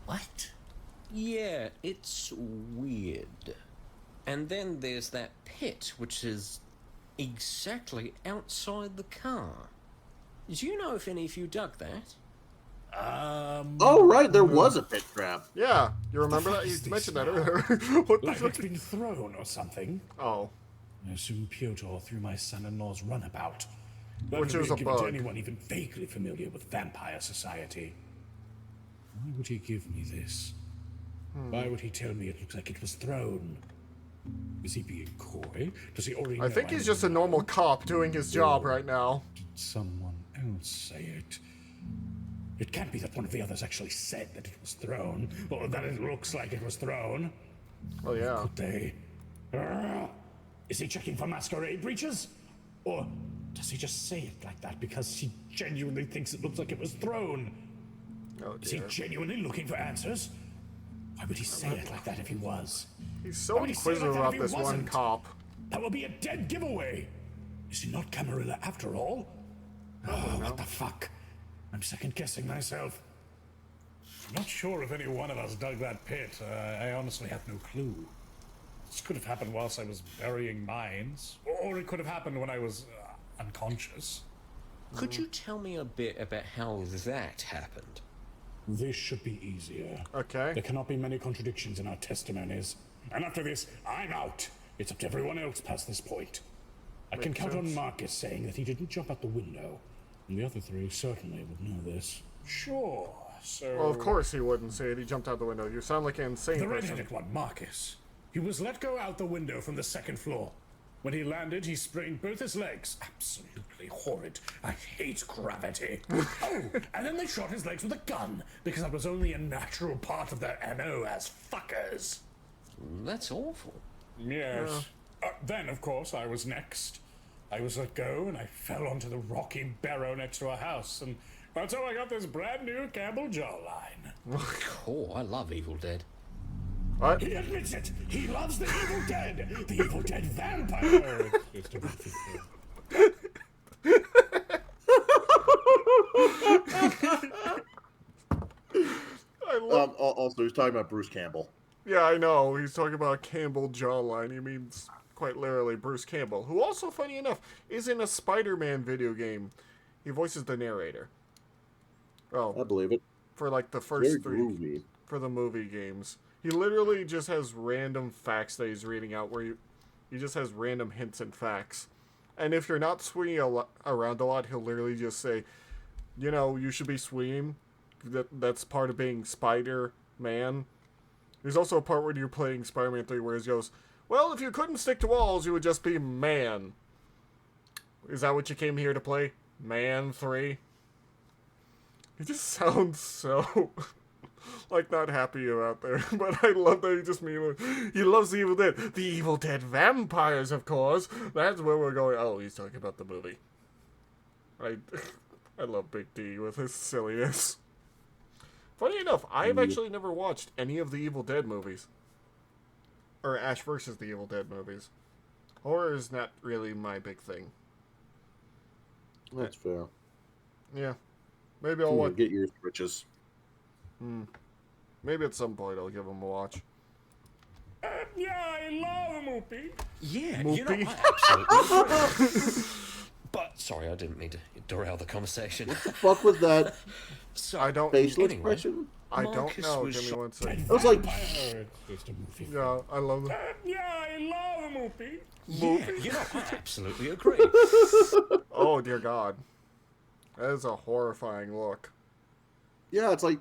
What? Yeah, it's weird. And then there's that pit, which is exactly outside the car. Do you know if any of you dug that? Oh, right, there was a pit trap. Yeah, you remember that? You mentioned that earlier. What the Like fuck? it's been thrown or something. Oh. I assume Piotr threw my son-in-law's runabout. That Which would was be a given bug. to anyone even vaguely familiar with vampire society. Why would he give me this? Why would he tell me it looks like it was thrown? Is he being coy? Does he already know I think I'm he's just a in normal love? cop doing his job right now. Did someone else say it? It can't be that one of the others actually said that it was thrown, or that it looks like it was thrown. Oh, yeah. Could they? Is he checking for masquerade breaches? Or does he just say it like that because he genuinely thinks it looks like it was thrown? Oh, Is he dear. genuinely looking for answers? Why would he say it like that if he was? He's so Why would he say it inquisitive like that about if he this one wasn't? cop. That would be a dead giveaway. Is he not Camarilla after all? Oh, what the fuck? I'm second-guessing myself. I'm not sure if any one of us dug that pit. I honestly have no clue. This could have happened whilst I was burying mines. Or it could have happened when I was unconscious. Could you tell me a bit about how that happened? This should be easier. Okay. There cannot be many contradictions in our testimonies. And after this, I'm out. It's up to everyone else past this point. I can count on Marcus saying that he didn't jump out the window. And the other three certainly would know this. Sure, so... Well, of course he wouldn't say it. He jumped out the window. You sound like an insane The person. red-headed one, Marcus. He was let go out the window from the second floor. When he landed, he sprained both his legs. Absolutely horrid. I hate gravity. Oh, and then they shot his legs with a gun, because that was only a natural part of their MO as fuckers. That's awful. Yes. Then, of course, I was next. I was let go, and I fell onto the rocky barrow next to a house, and that's how I got this brand new Campbell jawline. Oh, I love Evil Dead. What? He admits it! He loves the Evil Dead! The Evil Dead vampire! I love... Also, he's talking about Bruce Campbell. Yeah, I know. He's talking about Campbell jawline. He means quite literally Bruce Campbell, who also, funny enough, is in a Spider-Man video game. He voices the narrator. Oh, I believe it. for like the Very first three groovy. for the movie games. He literally just has random facts that he's reading out where he just has random hints and facts. And if you're not swinging around a lot, he'll literally just say, you know, you should be swinging. That's part of being Spider-Man. There's also a part where you're playing Spider-Man 3 where he goes, well, if you couldn't stick to walls, you would just be man. Is that what you came here to play? Man 3? He just sounds so, like, not happy about there. But I love that he loves the Evil Dead. The Evil Dead vampires, of course. That's where we're going. Oh, he's talking about the movie. I love Big D with his silliness. Funny enough, I've actually never watched any of the Evil Dead movies. Or Ash vs. the Evil Dead movies. Horror is not really my big thing. That's fair. Yeah. Maybe I'll watch. Get your switches. Maybe at some point I'll give them a watch. Yeah, I love a movie. Yeah, Moopy? you know, I absolutely. But sorry, I didn't mean to derail the conversation. What the fuck was that So I don't. facial Anyway. expression? I don't Marcus know. was Give me shot- one second. I was like, It's just a movie. Yeah, I love that. Yeah, I love a movie. Yeah, you know, I absolutely agree. Oh dear God, that is a horrifying look. yeah, it's like,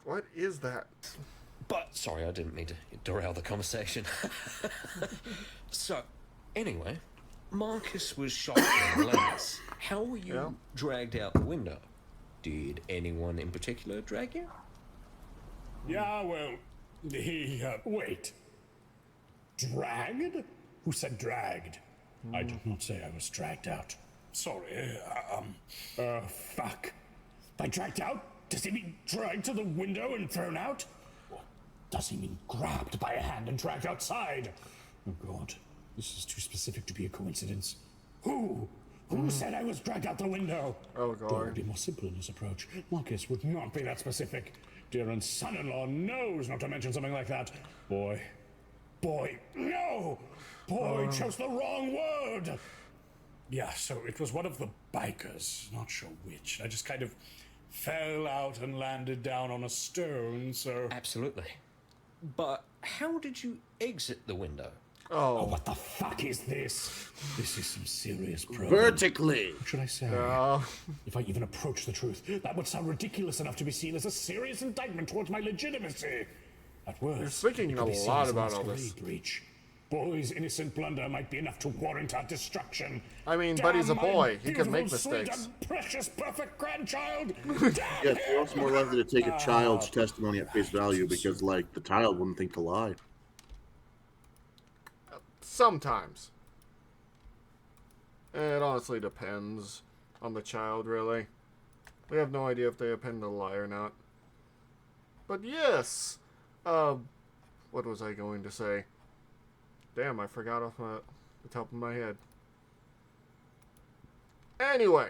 What is that? But sorry, I didn't mean to derail the conversation. So, anyway, Marcus was shot in the legs. How were you Yeah. dragged out the window? Did anyone in particular drag you? Yeah, well, wait. Dragged? Who said dragged? I did not say I was dragged out. Sorry, fuck. By dragged out? Does he mean dragged to the window and thrown out? Or does he mean grabbed by a hand and dragged outside? Oh God, this is too specific to be a coincidence. Who? Who said I was dragged out the window? Oh Dora God. would be more simple in his approach. Marcus would not be that specific. Darren's son-in-law knows not to mention something like that. Boy, no! Boy chose the wrong word! Yeah, so it was one of the bikers, not sure which. I just kind of fell out and landed down on a stone, so... Absolutely. But how did you exit the window? Oh, Oh. what the fuck is this? This is some serious problem. vertically. What should I say? If I even approach the truth, that would sound ridiculous enough to be seen as a serious indictment towards my legitimacy. At worst, You're thinking it could a be seen lot as an about all this. masquerade breach. Boy's innocent blunder might be enough to warrant our destruction. I mean, Buddy's a Damn my boy. He can make beautiful, sweet, mistakes. and precious, perfect grandchild. Yes, you're also more likely to take a child's testimony at face value because, like, the child wouldn't think to lie. Sometimes. It honestly depends on the child, really. We have no idea if they intend to lie or not. But yes, what was I going to say? Damn, I forgot off the top of my head. Anyway.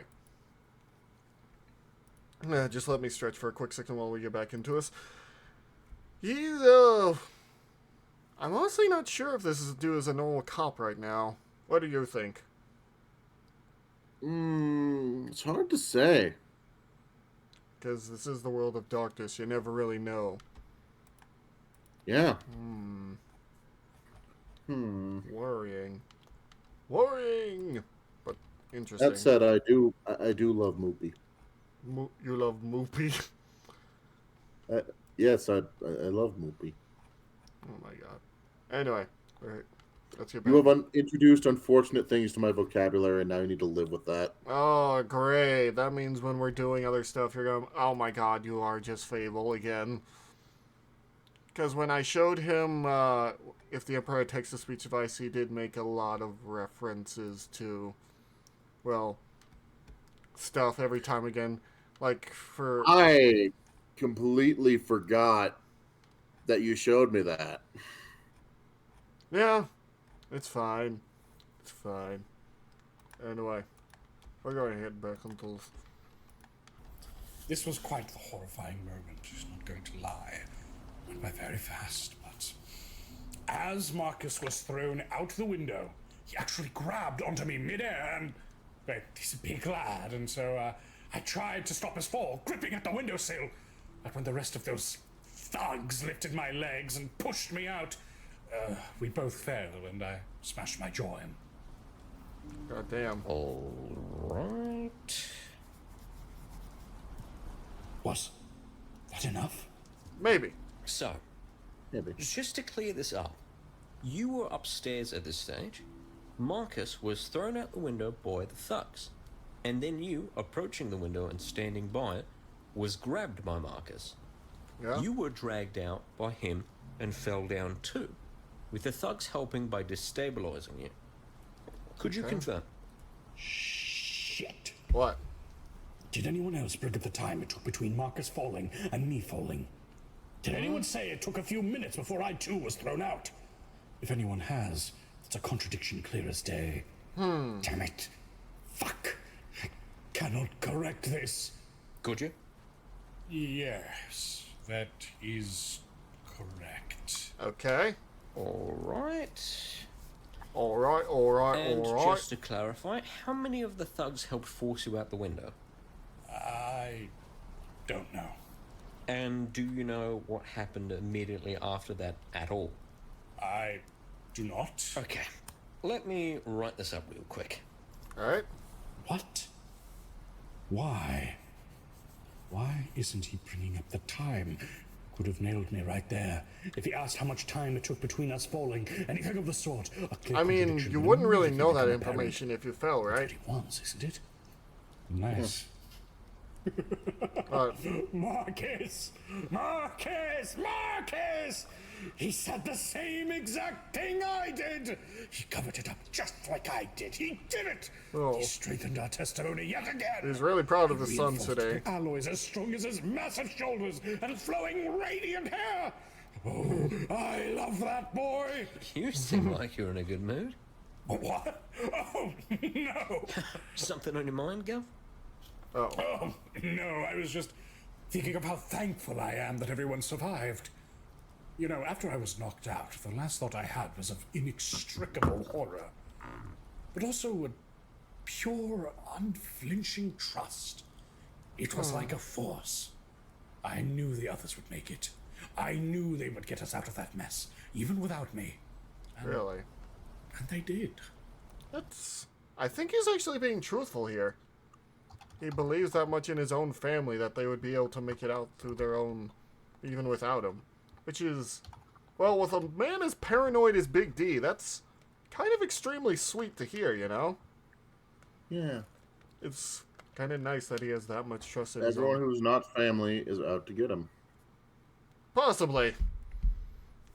Just let me stretch for a quick second while we get back into this. He's, I'm honestly not sure if this is due as a normal cop right now. What do you think? It's hard to say. Because this is the world of darkness. You never really know. Yeah. Worrying. Worrying! But interesting. That said, I do love Moopy. You love Moopy? Yes, I love Moopy. Oh my god. Anyway, alright. Let's get You back. have introduced unfortunate things to my vocabulary, and now you need to live with that. Oh, great. That means when we're doing other stuff, you're going, oh my god, you are just Fable again. Because when I showed him if the Emperor had text-to-speech device, he did make a lot of references to, well, stuff every time again. Like, for... I completely forgot that you showed me that. Yeah, it's fine. It's fine. Anyway, we're going to head back until... This was quite the horrifying moment, just not going to lie. Went by very fast, but as Marcus was thrown out the window, he actually grabbed onto me midair and, well, he's a big lad, and so I tried to stop his fall, gripping at the windowsill. But when the rest of those thugs lifted my legs and pushed me out, we both fell, and I smashed my jaw in. God damn. All right. Was that enough? Maybe. So, Maybe. just to clear this up, you were upstairs at this stage. Marcus was thrown out the window by the thugs. And then you, approaching the window and standing by it, was grabbed by Marcus. Yeah. You were dragged out by him and fell down too, with the thugs helping by destabilizing you. Could you confirm? Shit. What? Did anyone else bring up the time it took between Marcus falling and me falling? Did anyone say it took a few minutes before I too was thrown out? If anyone has, it's a contradiction clear as day. Damn it. Fuck. I cannot correct this. Could you? Yes, that is correct. Okay. Alright. Alright, And alright. just to clarify, how many of the thugs helped force you out the window? I don't know. And do you know what happened immediately after that at all? I do not. Okay, let me write this up real quick. Alright. What? Why? Why isn't he bringing up the time? Could have nailed me right there. If he asked how much time it took between us falling, anything of the sort. A clear I mean, contradiction you would wouldn't really immediately know that become apparent. information if you fell, right? But he wants, isn't it? Nice. Marcus! Marcus! Marcus! He said the same exact thing I did! He covered it up just like I did. He did it! Oh. He strengthened our testimony yet again. He's really proud of his son Reinforced today. the alloys as strong as his massive shoulders and flowing radiant hair. Oh, I love that boy. You seem like you're in a good mood. What? Oh, no. Something on your mind, Gov? Oh. Oh, no, I was just thinking of how thankful I am that everyone survived. You know, after I was knocked out, the last thought I had was of inextricable horror, but also a pure, unflinching trust. It was like a force. I knew the others would make it. I knew they would get us out of that mess, even without me. Really? And they did. I think he's actually being truthful here. He believes that much in his own family that they would be able to make it out through their own, even without him. Which is, well, with a man as paranoid as Big D, that's kind of extremely sweet to hear, you know? Yeah. It's kind of nice that he has that much trust in his Everyone own... who's not family is out to get him. Possibly.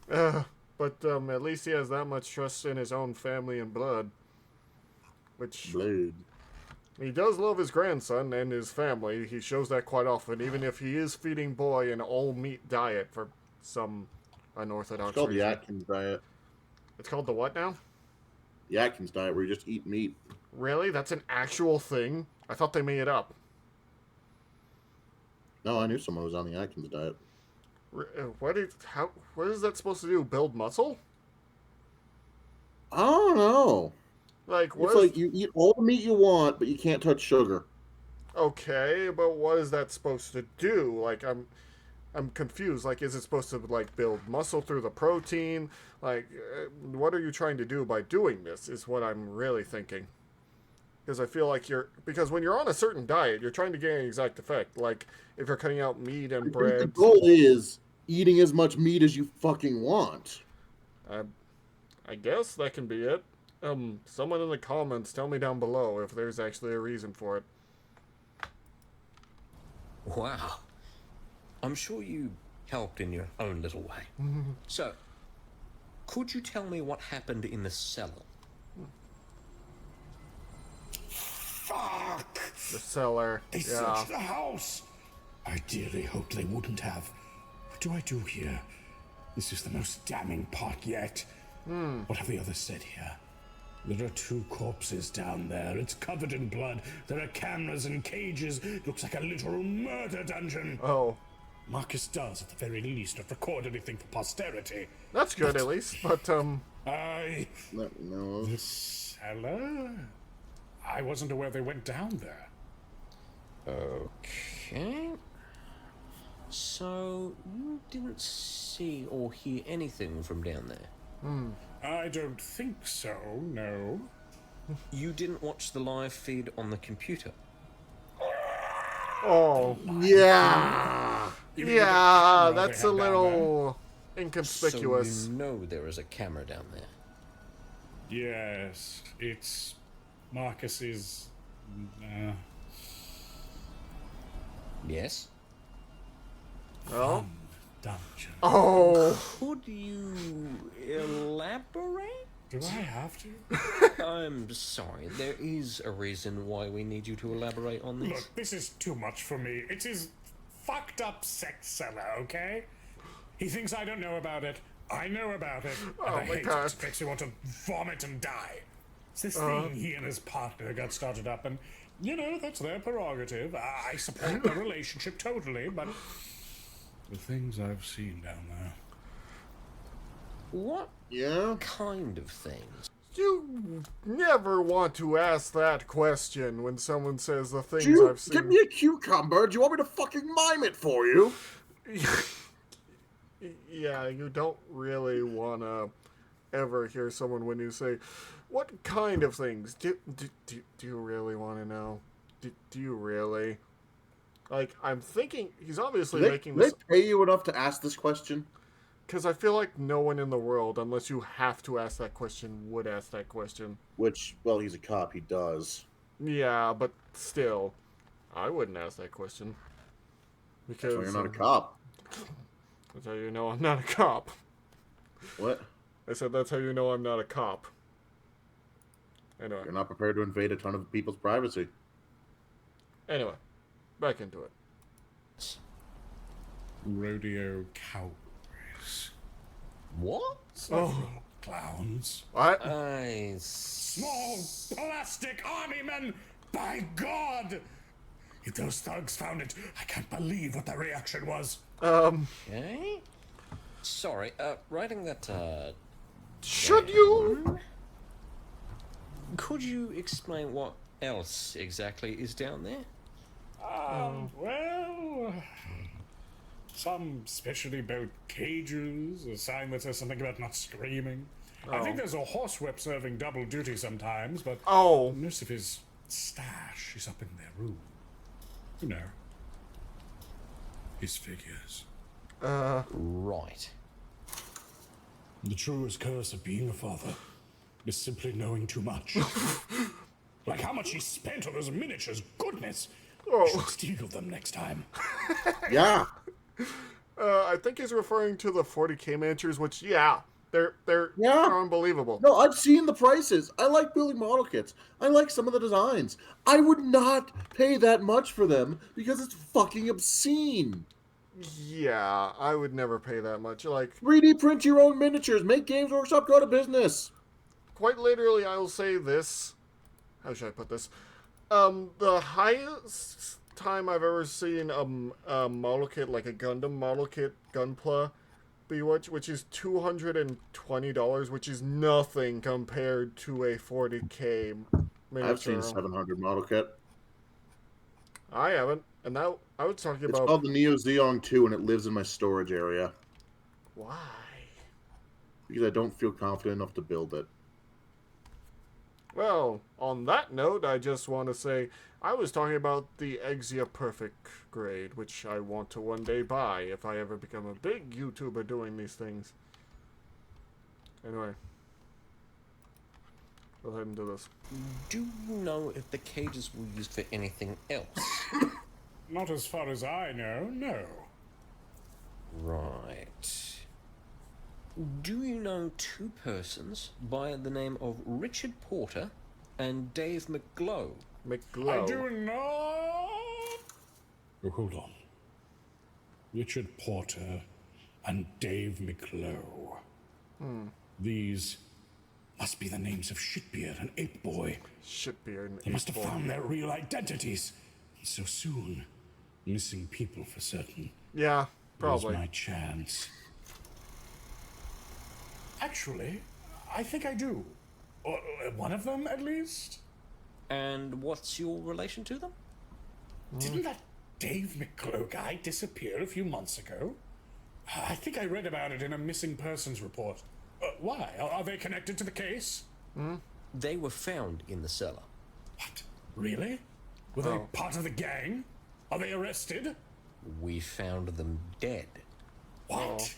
But at least he has that much trust in his own family and blood. Which... Blade. He does love his grandson and his family. He shows that quite often, even if he is feeding Boy an all-meat diet for some unorthodox It's called the reason. Atkins diet. It's called the what now? The Atkins diet, where you just eat meat. Really? That's an actual thing? I thought they made it up. No, I knew someone who was on the Atkins diet. What is that supposed to do? Build muscle? I don't know. Like, what It's is... like you eat all the meat you want, but you can't touch sugar. Okay, but what is that supposed to do? Like, I'm confused. Like, is it supposed to, like, build muscle through the protein? Like, what are you trying to do by doing this is what I'm really thinking. Because I feel like because when you're on a certain diet, you're trying to get an exact effect. Like, if you're cutting out meat and The bread. goal is eating as much meat as you fucking want. I guess that can be it. Someone in the comments, tell me down below if there's actually a reason for it. Wow. I'm sure you helped in your own little way. So, could you tell me what happened in the cellar? Fuck! The cellar. They Yeah. searched the house! I dearly hoped they wouldn't have. What do I do here? This is the most damning part yet. What have the others said here? There are 2 corpses down there. It's covered in blood. There are cameras and cages. It looks like a literal murder dungeon. Oh. Marcus does, at the very least, not record anything for posterity. That's good, at least. But, I... Let me know. The cellar? I wasn't aware they went down there. Okay. So, you didn't see or hear anything from down there? I don't think so, no. You didn't watch the live feed on the computer? oh. Yeah. Even with the Yeah, camera that's they a have down there. little inconspicuous. So you know there is a camera down there. Yes, it's Marcus's. Yes? Oh. Dungeon. Oh. Could you elaborate? Do I have to? I'm sorry, there is a reason why we need you to elaborate on this. Look, this is too much for me. It's his fucked up sex cellar, okay? He thinks I don't know about it. I know about it. And Oh I my hate God. it. It makes me want to vomit and die. It's this thing he and his partner got started up, and, you know, that's their prerogative. I support the relationship totally, but the things I've seen down there. What Yeah? kind of things? You never want to ask that question when someone says the things You I've seen. give me a cucumber. Do you want me to fucking mime it for you? Yeah, you don't really want to ever hear someone when you say, what kind of things? Do you really want to know? Do you really? Like, I'm thinking, he's obviously making They this, pay you enough to ask this question? because I feel like no one in the world, unless you have to ask that question, would ask that question. Which, well, he's a cop. He does. Yeah, but still, I wouldn't ask that question. Because So you're not a cop. That's how you know I'm not a cop. What? I said that's how you know I'm not a cop. Anyway, You're not prepared to invade a ton of people's privacy. anyway, back into it. Rodeo cowboys. What? Oh, Clowns. what? Small plastic army men! By God! If those thugs found it, I can't believe what their reaction was. Okay. Sorry, writing that, Should you? could you explain what else exactly is down there? Well, some specially built cages, a sign that says something about not screaming. I think there's a horsewhip serving double duty sometimes, but Oh, most of his stash is up in their room. You know, his figures. Right. The truest curse of being a father is simply knowing too much. Like how much he spent on those miniatures. Goodness! I should steal them next time. Yeah. I think he's referring to the 40K miniatures, which, yeah, they're Yeah. unbelievable. No, I've seen the prices. I like building model kits. I like some of the designs. I would not pay that much for them because it's fucking obscene. Yeah, I would never pay that much. Like, 3D print your own miniatures. Make Games Workshop go to business. quite literally, I will say this. How should I put this? The highest time I've ever seen a model kit, like a Gundam model kit, Gunpla, be which is $220, which is nothing compared to a 40K miniature. I've seen 700 model kit. I haven't, and that I was talking It's about. called the Neo Zeong 2, and it lives in my storage area Why? because I don't feel confident enough to build it. Well, on that note, I just want to say I was talking about the Exia Perfect grade, which I want to one day buy if I ever become a big YouTuber doing these things. Anyway, go ahead and do this. Do you know if the cages were used for anything else? Not as far as I know, no. Right. Do you know two persons by the name of Richard Porter and Dave McGlow? McGlow. I do not. Oh, hold on. Richard Porter and Dave McGlow. These must be the names of Shitbeard and Ape Boy. Shitbeard and They must have Ape Boy. found their real identities. And so soon, missing people for certain. Yeah, Was probably. my chance. Actually, I think I do. Or one of them, at least. And what's your relation to them? Didn't that Dave McClough guy disappear a few months ago? I think I read about it in a missing persons report. Why? Are they connected to the case? They were found in the cellar. What? Really? Were they part of the gang? Are they arrested? We found them dead. What?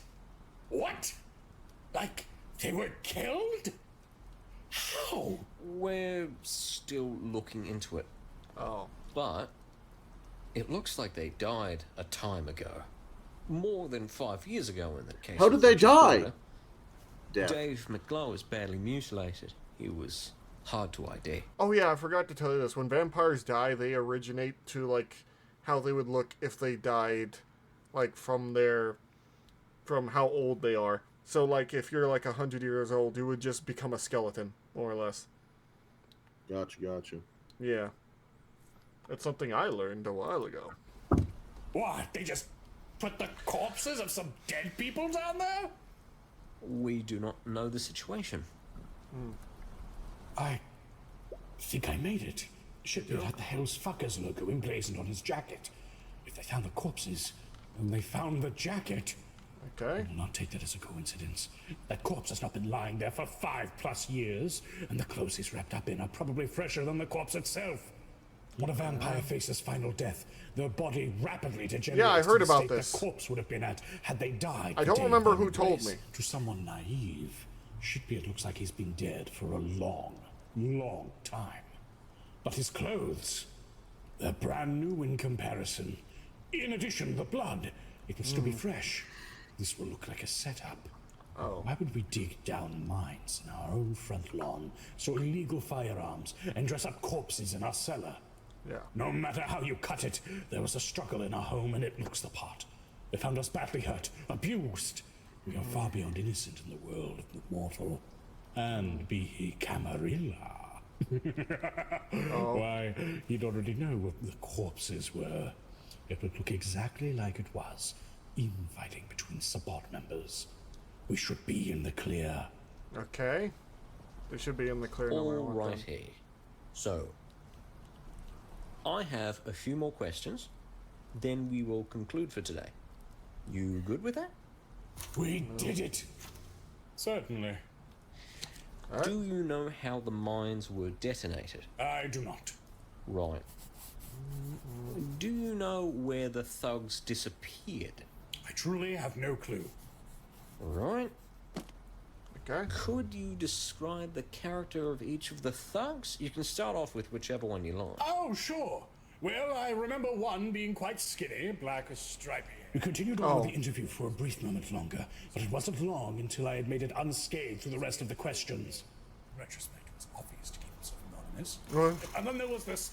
What? Like, they were killed? How? We're still looking into it, Oh. but it looks like they died a time ago. More than 5 years ago in the case. How of did they Richard die? Porter. Death. Dave McGlow was badly mutilated. He was hard to ID. Oh yeah, I forgot to tell you this. When vampires die, they originate to like how they would look if they died, like from how old they are. So like if you're like 100 years old, you would just become a skeleton, more or less. Gotcha. Yeah. That's something I learned a while ago. What? They just put the corpses of some dead people down there? We do not know the situation. I think I made it. Shipyard had the Hell's Fuckers logo emblazoned on his jacket. If they found the corpses, then they found the jacket. Okay. I will not take that as a coincidence. That corpse has not been lying there for 5+ years, and the clothes he's wrapped up in are probably fresher than the corpse itself. When a vampire faces final death, their body rapidly degenerates. Yeah, I heard to the about state this. The corpse would have been at had they died. I the don't day remember of their who told embrace. me. To someone naive, Shitbeard looks like he's been dead for a long time. But his clothes, they're brand new in comparison. In addition, the blood, it will still be fresh. This will look like a setup. Oh. Why would we dig down mines in our own front lawn, store illegal firearms, and dress up corpses in our cellar? Yeah. No matter how you cut it, there was a struggle in our home and it looks the part. They found us badly hurt, abused. We are far beyond innocent in the world of the mortal. And be he Camarilla. Why, he'd already know what the corpses were. It would look exactly like it was. Infighting between support members. We should be in the clear. Okay. They should be in the clear no matter what. then. Alrighty. So, I have a few more questions, then we will conclude for today. You good with that? We did it! Certainly. Alright. Do you know how the mines were detonated? I do not. Right. Do you know where the thugs disappeared? I truly have no clue. Right. Okay. Could you describe the character of each of the thugs? You can start off with whichever one you like. Oh, sure. Well, I remember one being quite skinny, black as stripy. We continued on with the interview for a brief moment longer, but it wasn't long until I had made it unscathed through the rest of the questions. In retrospect, it was obvious to keep himself anonymous. And then there was this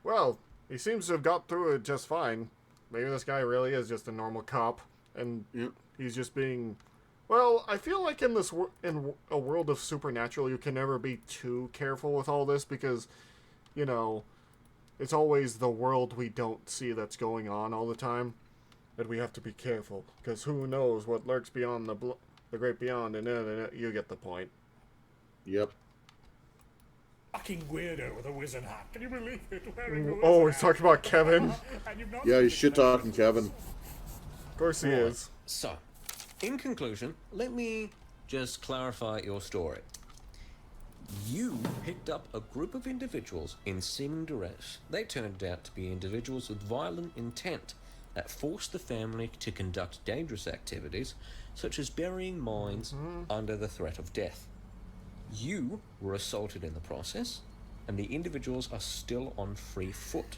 Well, he seems to have got through it just fine. Maybe this guy really is just a normal cop, and he's just being... Well, I feel like in this in a world of supernatural, you can never be too careful with all this because, you know, it's always the world we don't see that's going on all the time, and we have to be careful because who knows what lurks beyond the great beyond, and you get the point. Yep. fucking weirdo with a wizard hat. Can you believe it? Wearing a wizard Oh, he's hat. talking about Kevin. And you've not Yeah, he's seen shit it. talking Kevin. Of course he is. So, in conclusion, let me just clarify your story. You picked up a group of individuals in seeming duress. They turned out to be individuals with violent intent that forced the family to conduct dangerous activities, such as burying mines under the threat of death. You were assaulted in the process, and the individuals are still on free foot.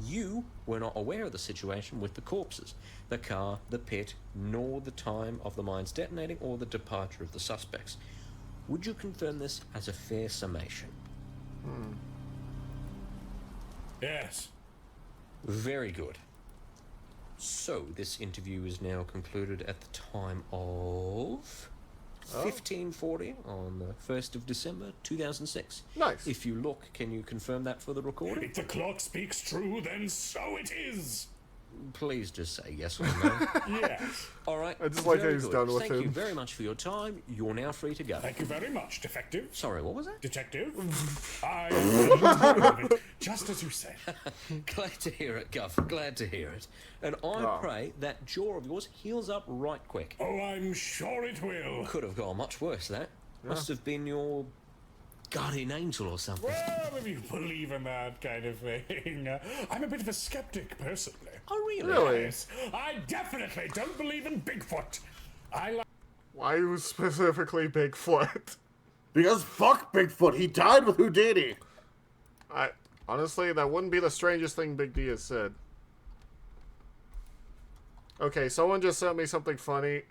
You were not aware of the situation with the corpses, the car, the pit, nor the time of the mines detonating or the departure of the suspects. Would you confirm this as a fair summation? Yes. Very good. So, this interview is now concluded at the time of 15:40 on the 1st of December 2006. Nice. If you look, can you confirm that for the recording? If the clock speaks true, then so it is. Please just say yes or no. Yes. All right. I just like how very he's good. done with Thank you him. very much for your time. You're now free to go. Thank you very much, detective. Sorry, what was that? Detective? I approve it, just as you said. Glad to hear it, Guff. Glad to hear it. And I pray that jaw of yours heals up right quick. Oh, I'm sure it will. Could have gone much worse, that. Must have been your guardian angel or something. Well, if you believe in that kind of thing. I'm a bit of a skeptic, personally. Oh, really? Really? Yes, I definitely don't believe in Bigfoot. I like. Why specifically Bigfoot? Because fuck Bigfoot, he died with Houdini. Honestly, that wouldn't be the strangest thing Big D has said. Okay, someone just sent me something funny.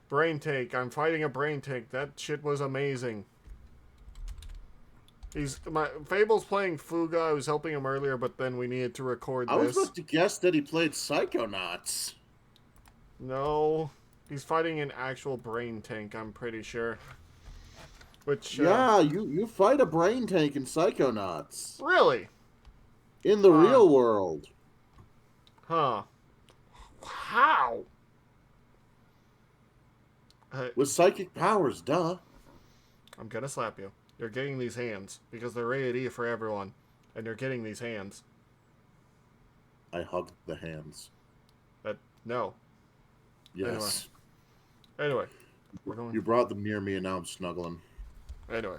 Brain tank. I'm fighting a brain tank. That shit was amazing. Fable's playing Fuga. I was helping him earlier, but then we needed to record I was this. about to guess that he played Psychonauts. No, he's fighting an actual brain tank. I'm pretty sure. Which Yeah, you fight a brain tank in Psychonauts. really? In the real world. Huh? How? With psychic powers, duh. I'm gonna slap you. You're getting these hands because they're rated E for everyone, and you're getting these hands. I hugged the hands. No. Yes. Anyway, we're going. You brought them near me and now I'm snuggling. Anyway,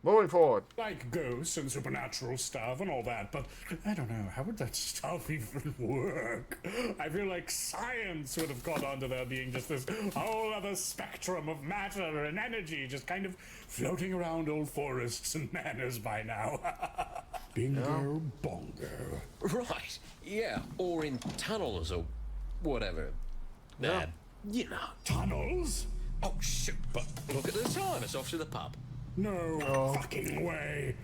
moving forward. Like ghosts and supernatural stuff and all that, but I don't know, how would that stuff even work? I feel like science would have caught on to there being just this whole other spectrum of matter and energy just kind of floating around old forests and manors by now. Bingo bongo. Right, yeah, or in tunnels or whatever. Yeah. You know. Tunnels? Oh, shoot, but look at the time, it's off to the pub. No fucking way.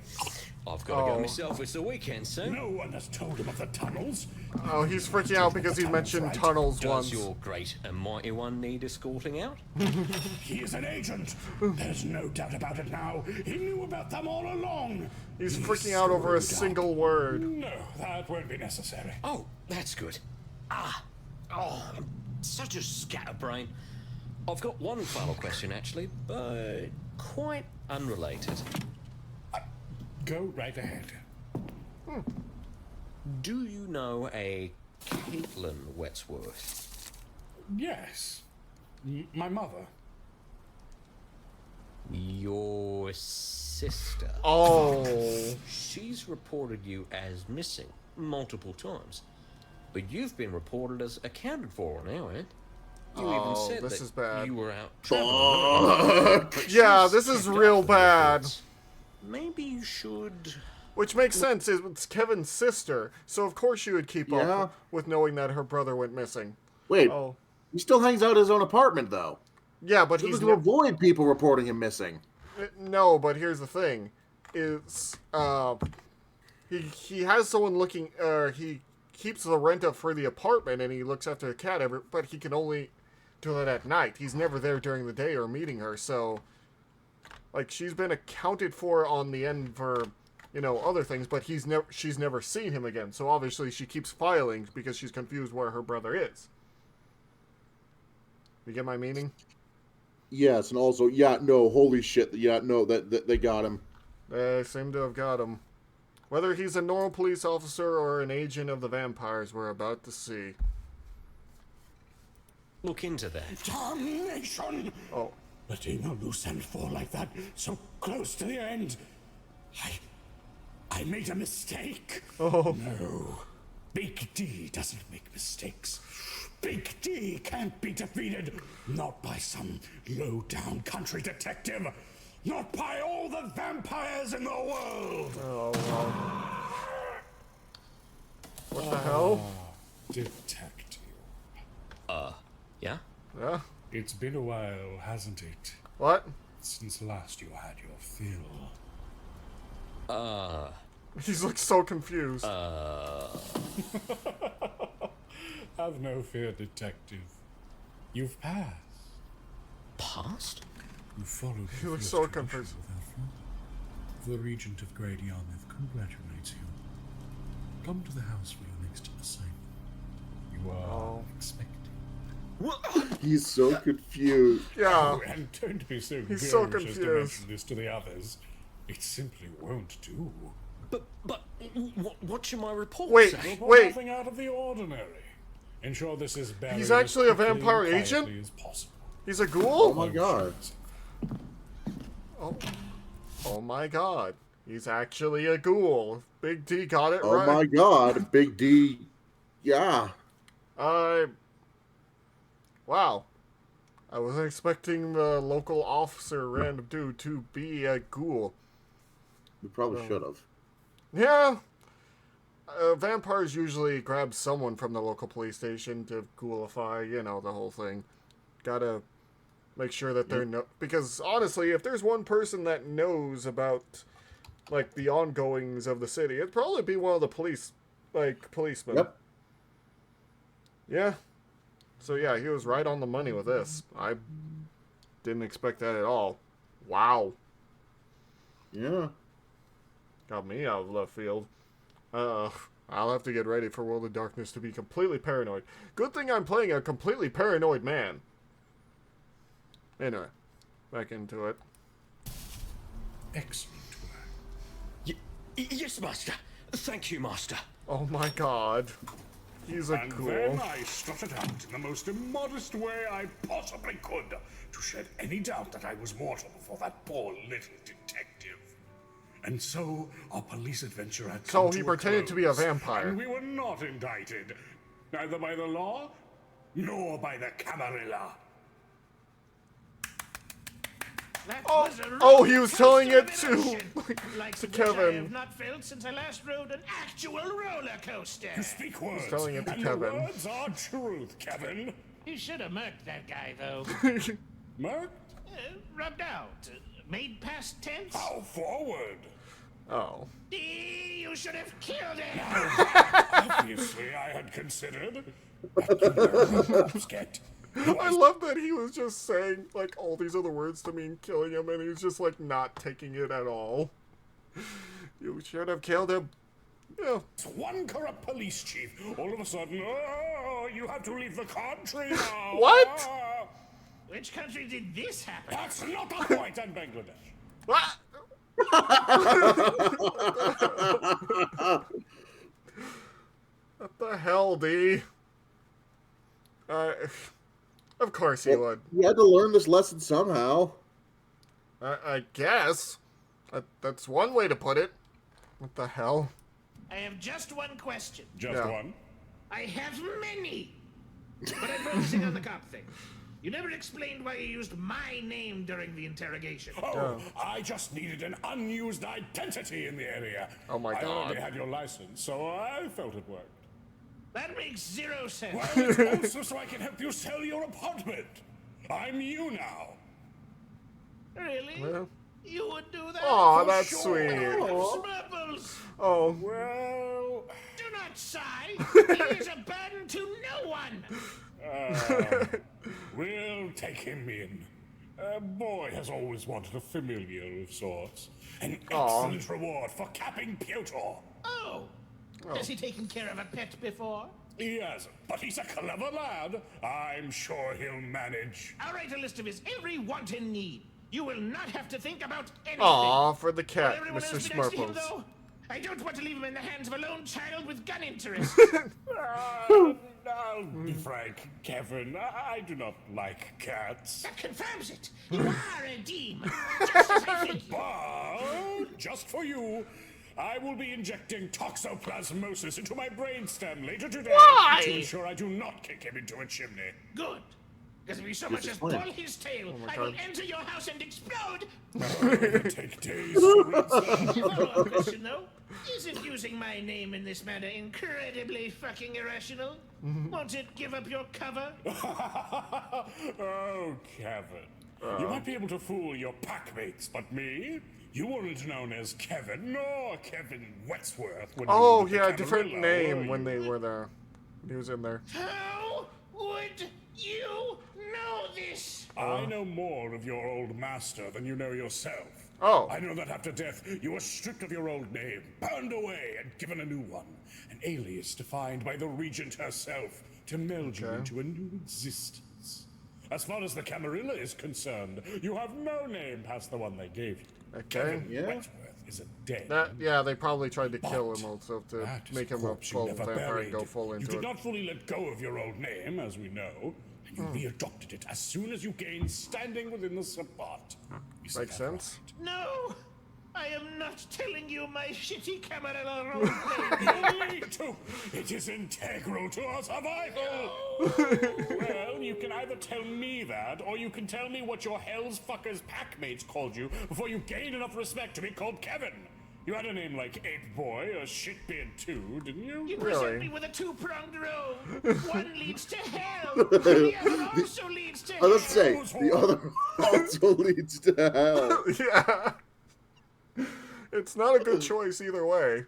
I've got to go myself, it's the weekend soon. No one has told him of the tunnels. Oh, he's freaking out because he mentioned tunnels Does once. your great and mighty one need escorting out? He is an agent. There's no doubt about it now. He knew about them all along. He's freaking out over a single word. No, that won't be necessary. Oh, that's good. I'm such a scatterbrain. I've got one final question, actually, but quite unrelated. Go right ahead. Do you know a Caitlin Wetsworth? Yes. My mother. Your sister. Oh. She's reported you as missing multiple times, but you've been reported as accounted for on our end. You even said this that is bad. you were out traveling. Yeah, this is real bad. Maybe you should. Which makes sense. It's Kevin's sister, so of course she would keep up with knowing that her brother went missing. Wait, Oh. he still hangs out in his own apartment, though. Yeah, but He's he's to avoid people reporting him missing. no. But here's the thing: is he has someone looking. He keeps the rent up for the apartment, and he looks after the cat. But he can only do that at night. He's never there during the day or meeting her. So, like, she's been accounted for on the end for, other things. But she's never seen him again. So obviously she keeps filing because she's confused where her brother is. You get my meaning? Yes, and also, holy shit, that they got him. They seem to have got him. Whether he's a normal police officer or an agent of the vampires, we're about to see. Look into that. Damnation! Oh. Letting a loose end fall like that, so close to the end. I made a mistake. Oh. No. Big D doesn't make mistakes. Big D can't be defeated. Not by some low-down country detective. Not by all the vampires in the world. Oh, well. What the hell? Detective. Yeah? Yeah? It's been a while, hasn't it? What? Since last you had your fill. He looks so confused. Have no fear, detective. You've passed. Passed? You followed He the looks first so tradition confused. of Elfland. The Regent of Grey Yarmouth congratulates you. Come to the house for your next assignment. You are expected. He's so confused. Yeah. Oh, and don't be so He's so gauche as to confused. mention this to the others. It simply won't do. But what should my report Wait. say? Report nothing out of the ordinary. Ensure this is buried He's actually a as quickly vampire and agent? quietly as possible. He's a Oh ghoul? my god. Oh my god. He's actually a ghoul. Big D got it Oh right. my god. Big D. Yeah. I... Wow. I wasn't expecting the local officer, random dude, to be a ghoul. We probably should have. Yeah. Vampires usually grab someone from the local police station to ghoulify, you know, the whole thing. Gotta make sure that they're because honestly, if there's one person that knows about like the ongoings of the city, it'd probably be one of the policemen. Yep. Yeah. So yeah, he was right on the money with this. I didn't expect that at all. Wow. Yeah. Got me out of left field. I'll have to get ready for World of Darkness to be completely paranoid. Good thing I'm playing a completely paranoid man. Anyway, back into it. Excellent work. Yes, Master. Thank you, Master. Oh my god. He's a And ghoul. then I strutted out in the most immodest way I possibly could to shed any doubt that I was mortal for that poor little detective. And so our police adventure had come So he to a pretended to be a close, vampire. and we were not indicted, neither by the law nor by the Camarilla. Oh, he was telling it to Kevin. I Kevin. have not felt since I last rode an actual roller coaster. You speak words, telling it to and Kevin. the words are truth, Kevin. You should have murked that guy, though. Mark, Rubbed out. Made past tense. how forward? Oh. You should have killed him. Obviously, I had considered. But you never get. I love that he was just saying, like, all these other words to mean killing him, and he was just, like, not taking it at all. You should have killed him. Yeah. One corrupt police chief, all of a sudden, oh, you have to leave the country now. What? Ah. Which country did this happen? That's not the point, and Bangladesh. Ah! What the hell, D? Of course he would. You had to learn this lesson somehow. I guess. That's one way to put it. What the hell? I have just one question. Just Yeah. one. I have many. But I'm focusing on the cop thing. You never explained why you used my name during the interrogation. Oh, I just needed an unused identity in the area. Oh my I God. already had your license, so I felt it worked. That makes zero sense. Well, it's also so I can help you sell your apartment. I'm you now. Really? Well. You would do that? Aw, For that's sure. sweet. Smurfles! Oh. Well, Do not sigh. He is a burden to no one. we'll take him in. A boy has always wanted a familiar of sorts. An excellent reward for capping Piotr. Oh. Has he taken care of a pet before? He hasn't, but he's a clever lad. I'm sure he'll manage. I'll write a list of his every want and need. You will not have to think about anything. Aw, for the cat, Everyone Mr. else be next to him, Smurfles. though? I don't want to leave him in the hands of a lone child with gun interests. I'll be frank, Kevin. I do not like cats. That confirms it. You are a demon. Just as I think you. But just for you, I will be injecting toxoplasmosis into my brainstem later today Why? to ensure I do not kick him into a chimney. Good. Because if he so much as pull his tail, I will enter your house and explode. It'll take days to rinse them. Follow-up question, though. Isn't using my name in this manner incredibly fucking irrational? Won't it give up your cover? Oh, Kevin. You might be able to fool your packmates, but me? You weren't known as Kevin, nor Kevin Wetsworth. When Oh, you were yeah, the a different Camarilla, name were when you? they were there. He was in there. How would you know this? I know more of your old master than you know yourself. Oh. I know that after death, you were stripped of your old name, burned away, and given a new one. An alias defined by the Regent herself to meld you into a new existence. As far as the Camarilla is concerned, you have no name past the one they gave you. Okay. Kevin Yeah. Wetsworth is a dead. Yeah, they probably tried to kill him also to That is make a him a corpse you full never vampire and buried. go full You into did it. not fully let go of your old name, as we know, and you readopted it as soon as you gained standing within the Sabbat. Isn't Makes that sense. No. I am not telling you my shitty Camarilla roleplay. You need to. It is integral to our survival. Well, you can either tell me that, or you can tell me what your Hell's Fuckers packmates called you before you gained enough respect to be called Kevin. You had a name like Ape Boy or Shitbeard too, didn't you? You Really? present me with a two-pronged road. One leads to hell, and the other also leads to hell. Let's say the other also leads to hell. Yeah. It's not a good choice either way.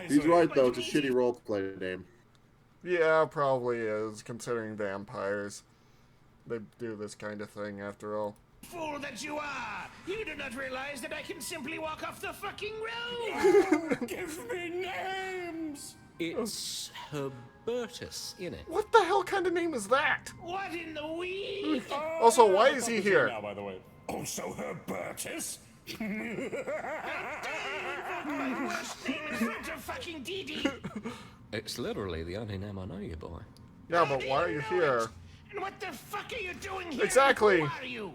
He's right though. It's a shitty roleplay name. Yeah, probably is, considering vampires. They do this kind of thing, after all. Fool that you are! You do not realize that I can simply walk off the fucking road! Give me names. It's Herbertus, innit? What the hell kind of name is that? What in the weed? Also, why is he here? Now, by the way. Also, Herbertus. My worst name in front of fucking Dee Dee! It's literally the only name I know you by. Yeah, but why are you here? And what the fuck are you doing here? Exactly. Who are you?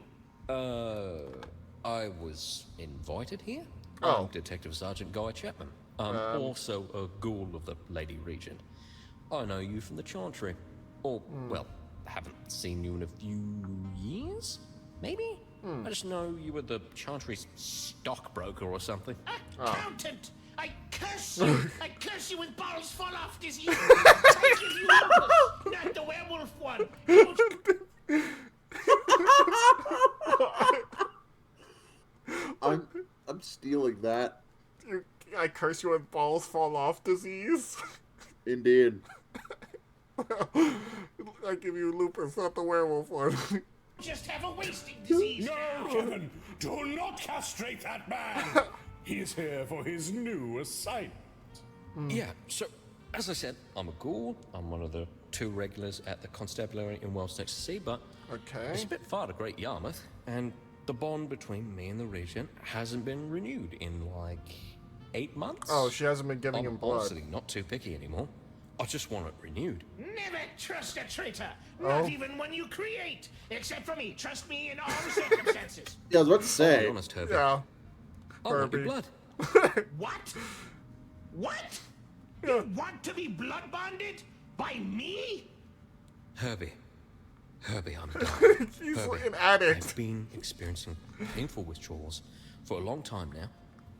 I was invited here. Oh. I'm Detective Sergeant Guy Chapman. I'm also a ghoul of the Lady Regent. I know you from the Chantry. Or, well, haven't seen you in a few years? Maybe? I just know you were the Chantry's stockbroker or something. Accountant! I curse you! I curse you with balls fall off this year! I give you lupus, not the werewolf one! I'm stealing that. I curse you with balls fall off disease. Indeed. I give you lupus, not the werewolf one. Just have a wasting disease No, now. Kevin. Do not castrate that man. He is here for his new assignment. Yeah, so, as I said, I'm a ghoul. I'm one of the 2 regulars at the constabulary in Wells, Texas Sea, but Okay. it's a bit far to Great Yarmouth, and the bond between me and the Regent hasn't been renewed in, like, 8 months? Oh, she hasn't been giving him I'm blood. honestly not too picky anymore. I just want it renewed. Never trust a traitor, not even one you create. Except for me, trust me in all circumstances. Yeah, I was about to Be say. honest, Herbie. Yeah. I want your Herbie. blood. What? What? You want to be blood bonded by me? Herbie, I'm done. He's Herbie, like an addict. I've been experiencing painful withdrawals for a long time now,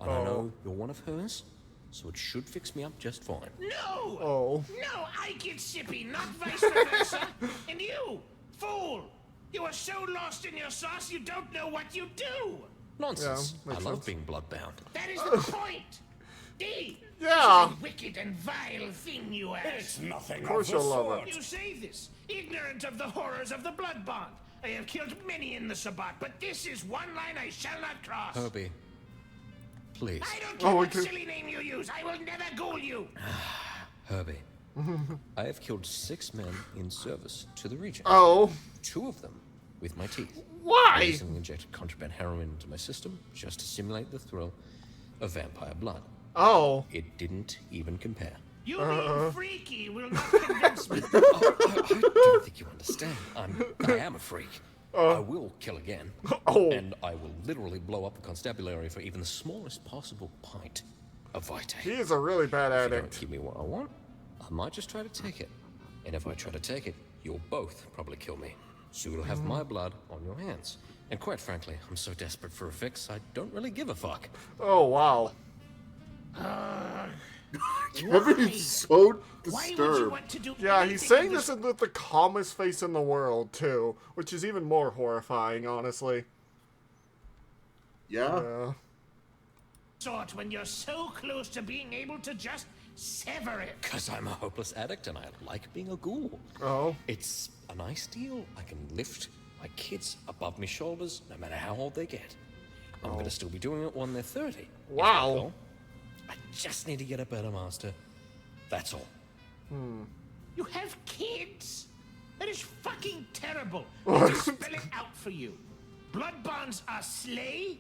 and I know you're one of hers, so it should fix me up just fine. No! Oh. No, I get sippy, not vice versa. And you, fool! You are so lost in your sauce you don't know what you do! Nonsense. Yeah, I makes love sense. being bloodbound. That is the point! D! Yeah. This is a wicked and vile thing you ask. It's nothing Of course of the you'll love sort. it. You say this, ignorant of the horrors of the blood bond. I have killed many in the Sabbat, but this is one line I shall not cross. Herbie, please. I don't care Oh, what okay. silly name you use. I will never ghoul you. Herbie, I have killed 6 men in service to the Regent. Oh. 2 of them with my teeth. Why? I recently injected contraband heroin into my system just to simulate the thrill of vampire blood. Oh. It didn't even compare. You being freaky will not convince me. I don't think you understand. I am a freak. I will kill again. Oh. And I will literally blow up the constabulary for even the smallest possible pint of Vitae. He is a really bad If you don't addict. give me what I want, I might just try to take it. And if I try to take it, you'll both probably kill me. So you'll have my blood on your hands. And quite frankly, I'm so desperate for a fix, I don't really give a fuck. Oh, wow. Kevin is so Why would you disturbed. want to do Yeah, he's anything saying of this with the calmest face in the world, too. Which is even more horrifying, honestly. Yeah. Yeah. sort when you're so close to being able to just sever it? Because I'm a hopeless addict and I like being a ghoul. Oh. It's a nice deal. I can lift my kids above my shoulders no matter how old they get. I'm going to still be doing it when they're 30. if Wow. not all. I just need to get a better master. That's all. You have kids? That is fucking terrible. Let me spell it out for you. Blood bonds are slavery.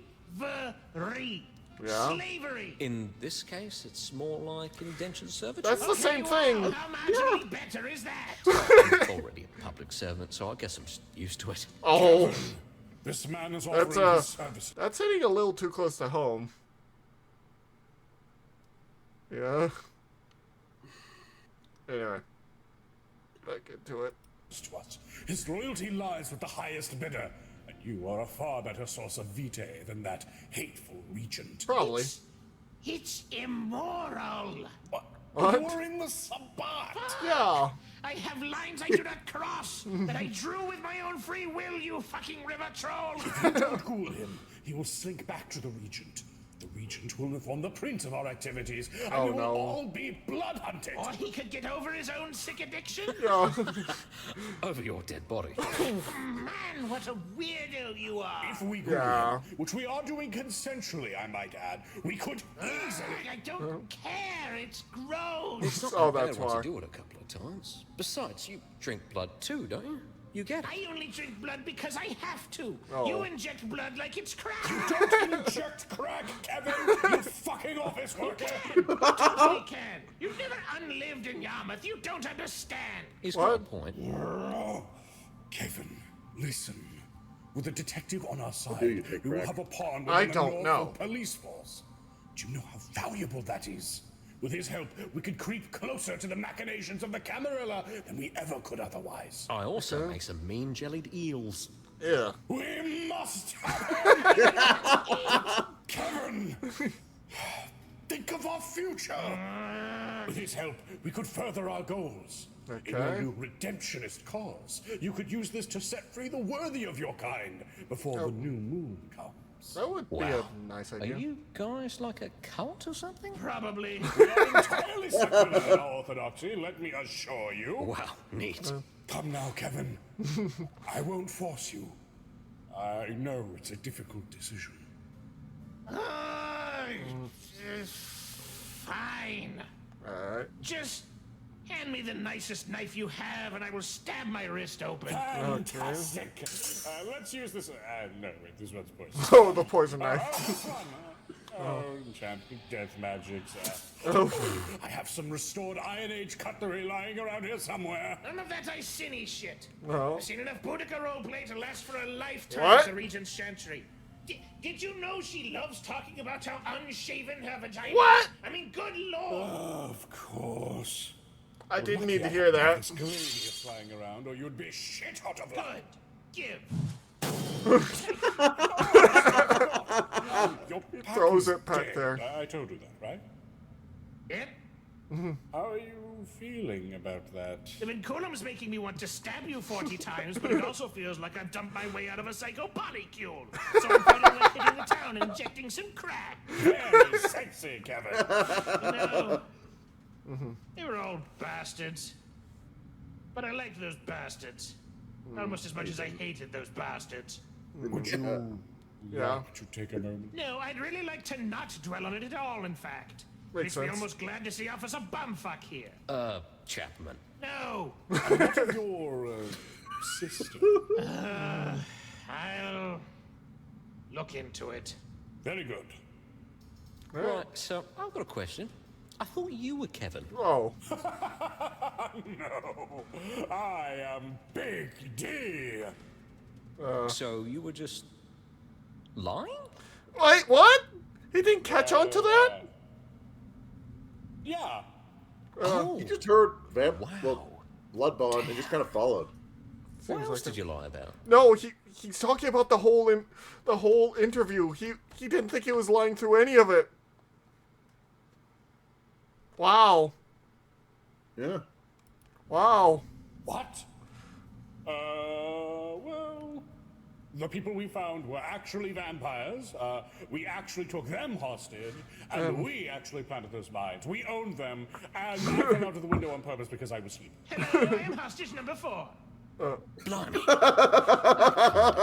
Yeah. Slavery. In this case, it's more like indentured servitude. That's the same thing. Wow, how marginally better is that? I'm already a public servant, so I guess I'm just used to it. Oh. This man is offering That's his services. that's hitting a little too close to home. Yeah. Anyway. Back into it. To us. His loyalty lies with the highest bidder, and you are a far better source of vitae than that hateful regent. Probably. It's immoral. What? What? You're in the Sabbat! Yeah. I have lines I do not cross that I drew with my own free will, you fucking river troll. Don't cool him. He will slink back to the regent. The regent will inform the prince of our activities, and Oh, we will no. all be blood hunted. Or he could get over his own sick addiction. Yeah. Over your dead body. Man, what a weirdo you are. If we go Yeah. in, which we are doing consensually, I might add, we could easily. I don't care. It's gross. It's not Oh, that that's bad once why. you do it a couple of times. Besides, you drink blood too, don't you? You get it. I only drink blood because I have to. Oh. You inject blood like it's crack. Don't inject crack, Kevin! You fucking office worker! Totally can. You've never unlived in Yarmouth. You don't understand. He's What? got a point. Oh, Kevin, listen. With a detective on our side, do you take we will crack? have a pawn I within the don't know. Norfolk police force. Do you know how valuable that is? With his help, we could creep closer to the machinations of the Camarilla than we ever could otherwise. I also make some mean jellied eels. Yeah. We must have him! Kevin! Think of our future! With his help, we could further our goals. In your Okay. new redemptionist cause, you could use this to set free the worthy of your kind before the new moon comes. That would be Wow. a nice Are idea. you guys like a cult or something? Probably. We are entirely secular in our orthodoxy, let me assure you. Wow, neat. Come now, Kevin. I won't force you. I know it's a difficult decision. Fine. Alright. Just hand me the nicest knife you have, and I will stab my wrist open. Fantastic. Let's use this. No, wait, this one's poison. Oh, the poison knife. This one. Enchanted death magics. I have some restored Iron Age cutlery lying around here somewhere. None of that Iceni shit. No. I've seen enough Boudica roleplay to last for a lifetime What? as the Regent's Chantry. Did you know she loves talking about how unshaven her vagina is? What? I mean, good lord. Of course. I didn't Lucky need to I hear had that. this gladius flying around, or you'd be shit out of luck. Good. Give. Your pack Throws is it back dead. there. I told you that, right? Yep. How are you feeling about that? The Vinculum's making me want to stab you 40 times, but it also feels like I've dumped my way out of a psychopolycule. So I'm feeling like hitting the town and injecting some crack. Very sexy, Kevin. No. They were all bastards. But I liked those bastards. Almost as much as I hated those bastards. Would you Yeah. like to take a moment? No, I'd really like to not dwell on it at all, in fact. Makes Makes me sense. almost glad to see Officer Bumfuck here. Chapman. No, What of your sister? I'll look into it. Very good. Right, so I've got a question. I thought you were Kevin. Oh. No, I am Big D. So you were just lying? Wait, what? He didn't catch on to that? Yeah. Oh, He just heard wow. blood bond and just kind of followed. What Seems else like did you lie about? No, he's talking about the whole interview. He didn't think he was lying through any of it. Wow. Yeah. Wow. What? Well, the people we found were actually vampires. We actually took them hostage, and we actually planted those mines. We owned them, and I fell out of the window on purpose because I was sleeping. Hello, I am hostage number 4. Blimey.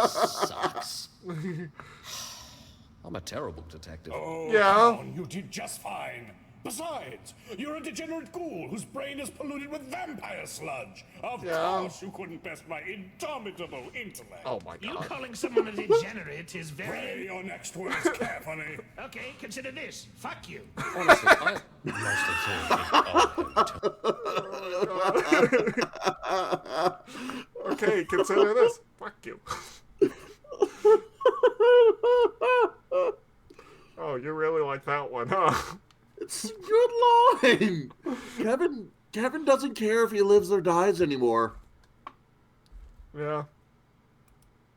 Sucks. I'm a terrible detective. Oh, Yeah. come on, you did just fine. Besides, you're a degenerate ghoul whose brain is polluted with vampire sludge. Of course, you couldn't best my indomitable intellect. Oh my You god. calling someone a degenerate is Weigh very... your next words carefully. Okay, consider this. Fuck you. Honestly, I mostly thought Okay, consider this. Fuck you. Oh, you really like that one, huh? It's a good line. Kevin doesn't care if he lives or dies anymore. Yeah.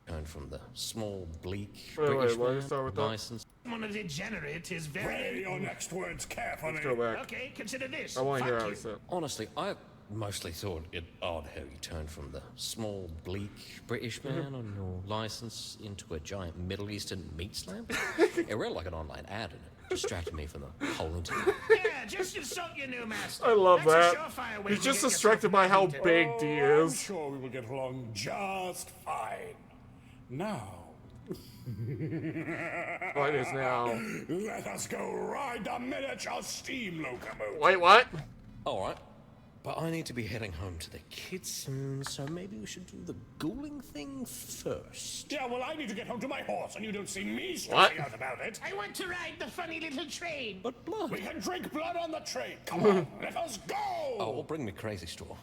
Going from the small, bleak Wait, British why do you man, start with that? license. One of the degenerate is Weigh very... your next words carefully. Let's go back. Okay, consider this. I want to hear Fuck how you. he said it. Honestly, I mostly thought it odd how you turned from the small, bleak British man on your license into a giant Middle Eastern meat slab. It read like an online ad, and it distracted me from the whole interview. Yeah, just insult your new master. I love That's that. a surefire way He's to just get distracted yourself by how defeated. big he I'm is. sure we will get along just fine. Now, What is now? let us go ride the miniature steam locomotive. Wait, what? Alright, but I need to be heading home to the kids soon, so maybe we should do the ghouling thing first. Yeah, well, I need to get home to my horse, and you don't see me stressing out about it. I want to ride the funny little train. But blood. We can drink blood on the train. Come on, let us go. Oh, well, bring me crazy straw.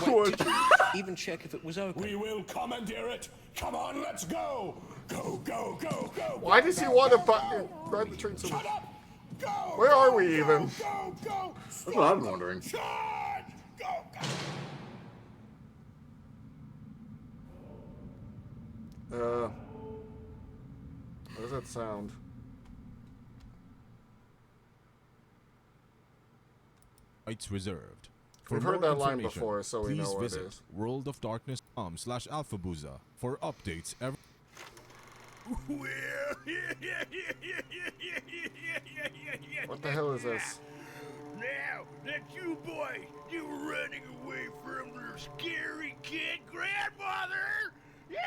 What? Wait, did you even check if it was open? We will commandeer it. Come on, let's go. Go, go, go, go. Why go, does he go, want to go, ride the train so much? Shut up. Go. Where go, are we go, even? Go, go. That's what I'm wondering. Charge. Go, go. What does that sound? Rights reserved. For We've heard more that line information, before, so we know please what it visit is. worldofdarkness.com/alphabooza for updates every. What the hell is this? Now, that's you, boy. You were running away from your scary kid grandmother. Yeah.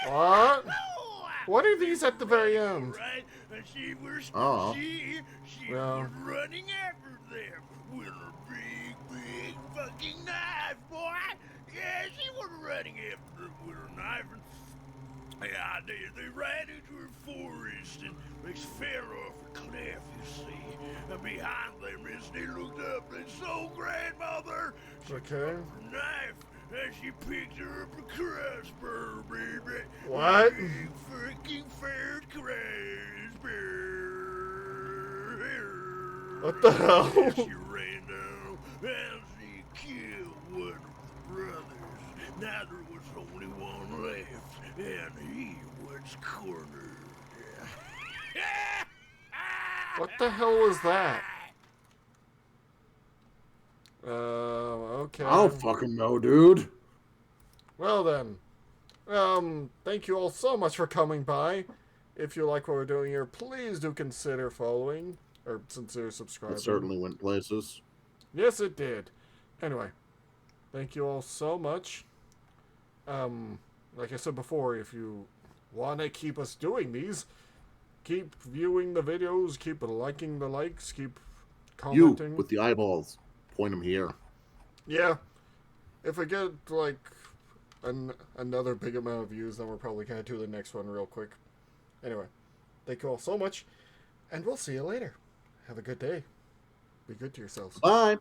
What? Oh, What are these at the very end? right. And she was Oh. she Yeah. was running after them with a big fucking knife, boy. Yeah, she was running after them with a knife. And yeah, they ran into a forest and they fell off a cliff, you see. And behind them, as they looked up, they saw grandmother. She Okay. dropped her knife and she picked her up a crossbow, baby. What? A big fucking fat crossbow. What the hell? And she ran down and she killed one of the brothers. Now there was only one left, and he was cornered. What the hell was that? Okay. I don't fucking know, dude. Well then, thank you all so much for coming by. If you like what we're doing here, please do consider following or consider subscribing. It certainly went places. Yes, it did. Anyway, thank you all so much. Like I said before, if you want to keep us doing these, keep viewing the videos, keep liking the likes, keep You commenting. with the eyeballs. Point them here. Yeah. If we get, like, another big amount of views, then we're probably going to do the next one real quick. Anyway, thank you all so much, and we'll see you later. Have a good day. Be good to yourselves. Bye.